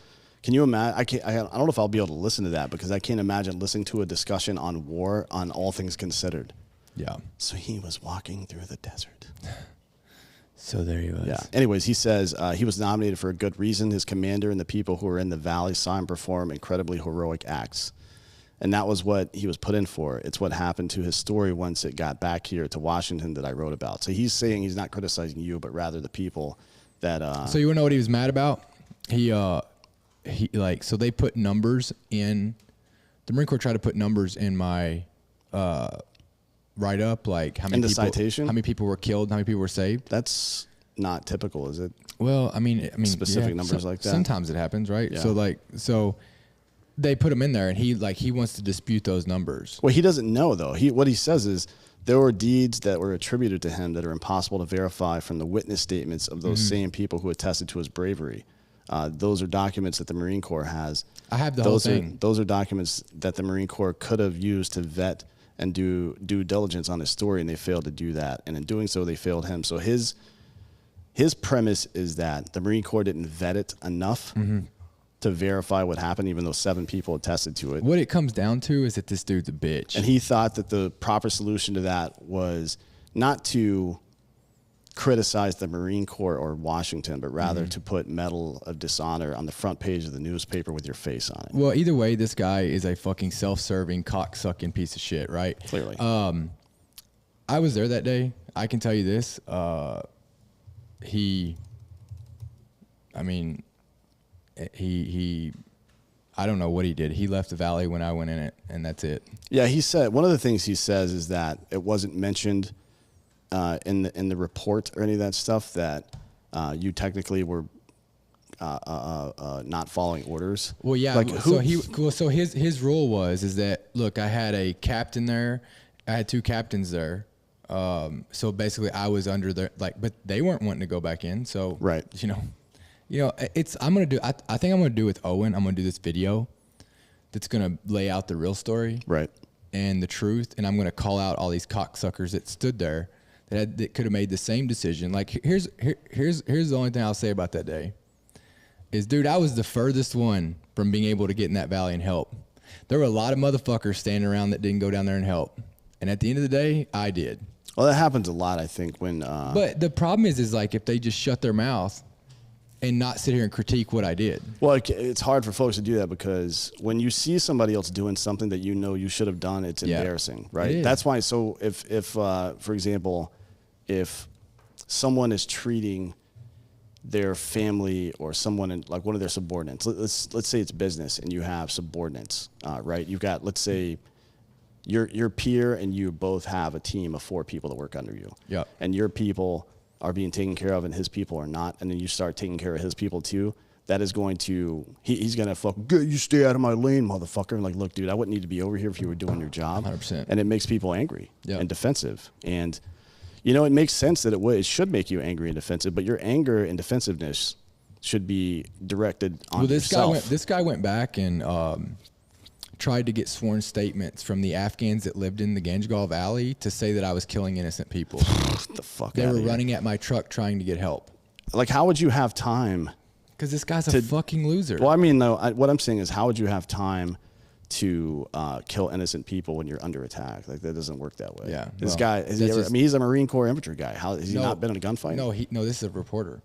Speaker 2: can you imagine? I don't know if I'll be able to listen to that because I can't imagine listening to a discussion on war on All Things Considered.
Speaker 3: Yeah.
Speaker 2: So he was walking through the desert.
Speaker 3: So there he was.
Speaker 2: Yeah. Anyways, he says he was nominated for a good reason. His commander and the people who were in the valley saw him perform incredibly heroic acts. And that was what he was put in for. It's what happened to his story once it got back here to Washington that I wrote about. So he's saying he's not criticizing you, but rather the people that.
Speaker 3: So you want to know what he was mad about? He so they put numbers in. The Marine Corps tried to put numbers in my write up, like how many people,
Speaker 2: citation,
Speaker 3: how many people were killed, how many people were saved.
Speaker 2: That's not typical, is it?
Speaker 3: Well, I mean,
Speaker 2: specific numbers like that.
Speaker 3: Sometimes it happens, right?
Speaker 2: Yeah.
Speaker 3: So they put him in there, and he wants to dispute those numbers.
Speaker 2: Well, he doesn't know though. What he says is there were deeds that were attributed to him that are impossible to verify from the witness statements of those same people who attested to his bravery. Those are documents that the Marine Corps has.
Speaker 3: I have the whole thing.
Speaker 2: Those are documents that the Marine Corps could have used to vet and do due diligence on his story, and they failed to do that. And in doing so, they failed him. So his premise is that the Marine Corps didn't vet it enough to verify what happened, even though 7 people attested to it.
Speaker 3: What it comes down to is that this dude's a bitch.
Speaker 2: And he thought that the proper solution to that was not to criticize the Marine Corps or Washington, but rather to put Medal of Dishonor on the front page of the newspaper with your face on it.
Speaker 3: Well, either way, this guy is a fucking self-serving, cock-sucking piece of shit, right?
Speaker 2: Clearly.
Speaker 3: I was there that day. I can tell you this. He I don't know what he did. He left the valley when I went in it, and that's it.
Speaker 2: Yeah, he said, one of the things he says is that it wasn't mentioned in the report or any of that stuff that you technically were not following orders.
Speaker 3: Well, yeah.
Speaker 2: Like
Speaker 3: So his rule is that, look, I had a captain there. I had 2 captains there. So basically I was under their, but they weren't wanting to go back in. So,
Speaker 2: right.
Speaker 3: I think I'm going to do with Owen, I'm going to do this video that's going to lay out the real story.
Speaker 2: Right.
Speaker 3: And the truth. And I'm going to call out all these cocksuckers that stood there that could have made the same decision. Like, here's the only thing I'll say about that day is, dude, I was the furthest one from being able to get in that valley and help. There were a lot of motherfuckers standing around that didn't go down there and help. And at the end of the day, I did.
Speaker 2: Well, that happens a lot, I think, when...
Speaker 3: But the problem is like, if they just shut their mouth and not sit here and critique what I did.
Speaker 2: Well, it's hard for folks to do that because when you see somebody else doing something that you know you should have done, it's embarrassing, right?
Speaker 3: It is.
Speaker 2: That's why. So if for example, if someone is treating their family or someone in, like one of their subordinates, let's say it's business and you have subordinates, right? You've got, let's say, your peer and you both have a team of 4 people that work under you.
Speaker 3: Yeah.
Speaker 2: And your people are being taken care of and his people are not, and then you start taking care of his people too, that is going to, he's going to fucking, you stay out of my lane, motherfucker. And like, look, dude, I wouldn't need to be over here if you were doing your job.
Speaker 3: 100%.
Speaker 2: And it makes people angry and defensive. And, it makes sense that it should make you angry and defensive, but your anger and defensiveness should be directed on yourself.
Speaker 3: This guy went back and tried to get sworn statements from the Afghans that lived in the Ganjgal Valley to say that I was killing innocent people.
Speaker 2: The fuck
Speaker 3: They
Speaker 2: outta
Speaker 3: were
Speaker 2: here.
Speaker 3: running at my truck trying to get help.
Speaker 2: Like, how would you have time?
Speaker 3: Because this guy's a fucking loser.
Speaker 2: Well, I mean, though, what I'm saying is, how would you have time to kill innocent people when you're under attack. Like that doesn't work that way.
Speaker 3: Yeah,
Speaker 2: This
Speaker 3: well,
Speaker 2: guy,
Speaker 3: that's
Speaker 2: he's a Marine Corps infantry guy. How has he not been in a gunfight?
Speaker 3: No, this is a reporter.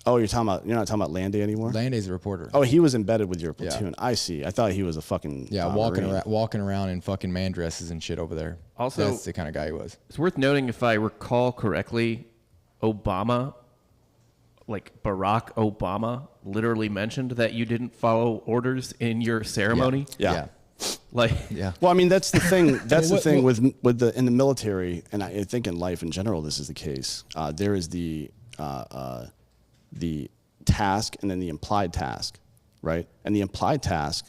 Speaker 2: Oh, you're not talking about Landay anymore?
Speaker 3: Landay's a reporter.
Speaker 2: Oh, he was embedded with your
Speaker 3: Yeah.
Speaker 2: platoon. I see. I thought he was a fucking
Speaker 3: walking around in fucking man dresses and shit over there.
Speaker 4: Also-
Speaker 3: that's the kind of guy he was.
Speaker 4: It's worth noting, if I recall correctly, Obama, like Barack Obama, literally mentioned that you didn't follow orders in your ceremony.
Speaker 2: Yeah.
Speaker 4: Like,
Speaker 3: Yeah.
Speaker 2: Well, I mean, that's the thing. That's the thing
Speaker 3: what-
Speaker 2: with the in the military, and I think in life in general, this is the case. There is the task and then the implied task, right? And the implied task,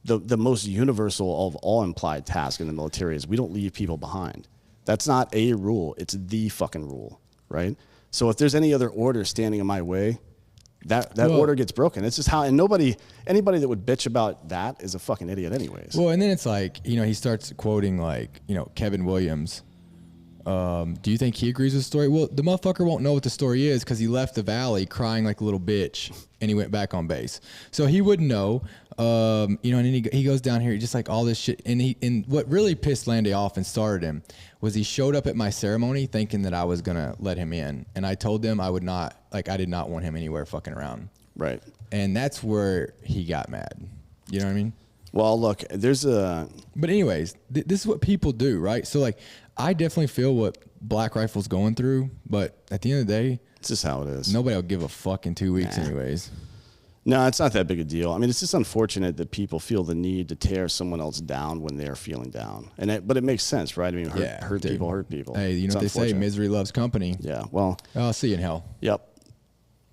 Speaker 2: the most universal of all implied tasks in the military is we don't leave people behind. That's not a rule. It's the fucking rule, right? So if there's any other order standing in my way, that order gets broken. It's just how, and anybody that would bitch about that is a fucking idiot anyways.
Speaker 3: Well, and then it's like, he starts quoting like, Kevin Williams. Do you think he agrees with the story? Well, the motherfucker won't know what the story is because he left the valley crying like a little bitch and he went back on base. So he wouldn't know. And then he goes down here, just like all this shit. And what really pissed Landay off and started him was he showed up at my ceremony thinking that I was going to let him in. And I told him I did not want him anywhere fucking around.
Speaker 2: Right.
Speaker 3: And that's where he got mad. You know what I mean?
Speaker 2: Well, look,
Speaker 3: But anyways, this is what people do, right? So like, I definitely feel what Black Rifle's going through, but at the end of the day,
Speaker 2: it's just how it is.
Speaker 3: nobody will give a fuck in 2 weeks anyways.
Speaker 2: No, it's not that big a deal. I mean, it's just unfortunate that people feel the need to tear someone else down when they're feeling down. But it makes sense, right? I mean, hurt people hurt people.
Speaker 3: Hey,
Speaker 2: It's
Speaker 3: what they say,
Speaker 2: unfortunate.
Speaker 3: misery loves company.
Speaker 2: Yeah, well.
Speaker 3: I'll see you in hell.
Speaker 2: Yep.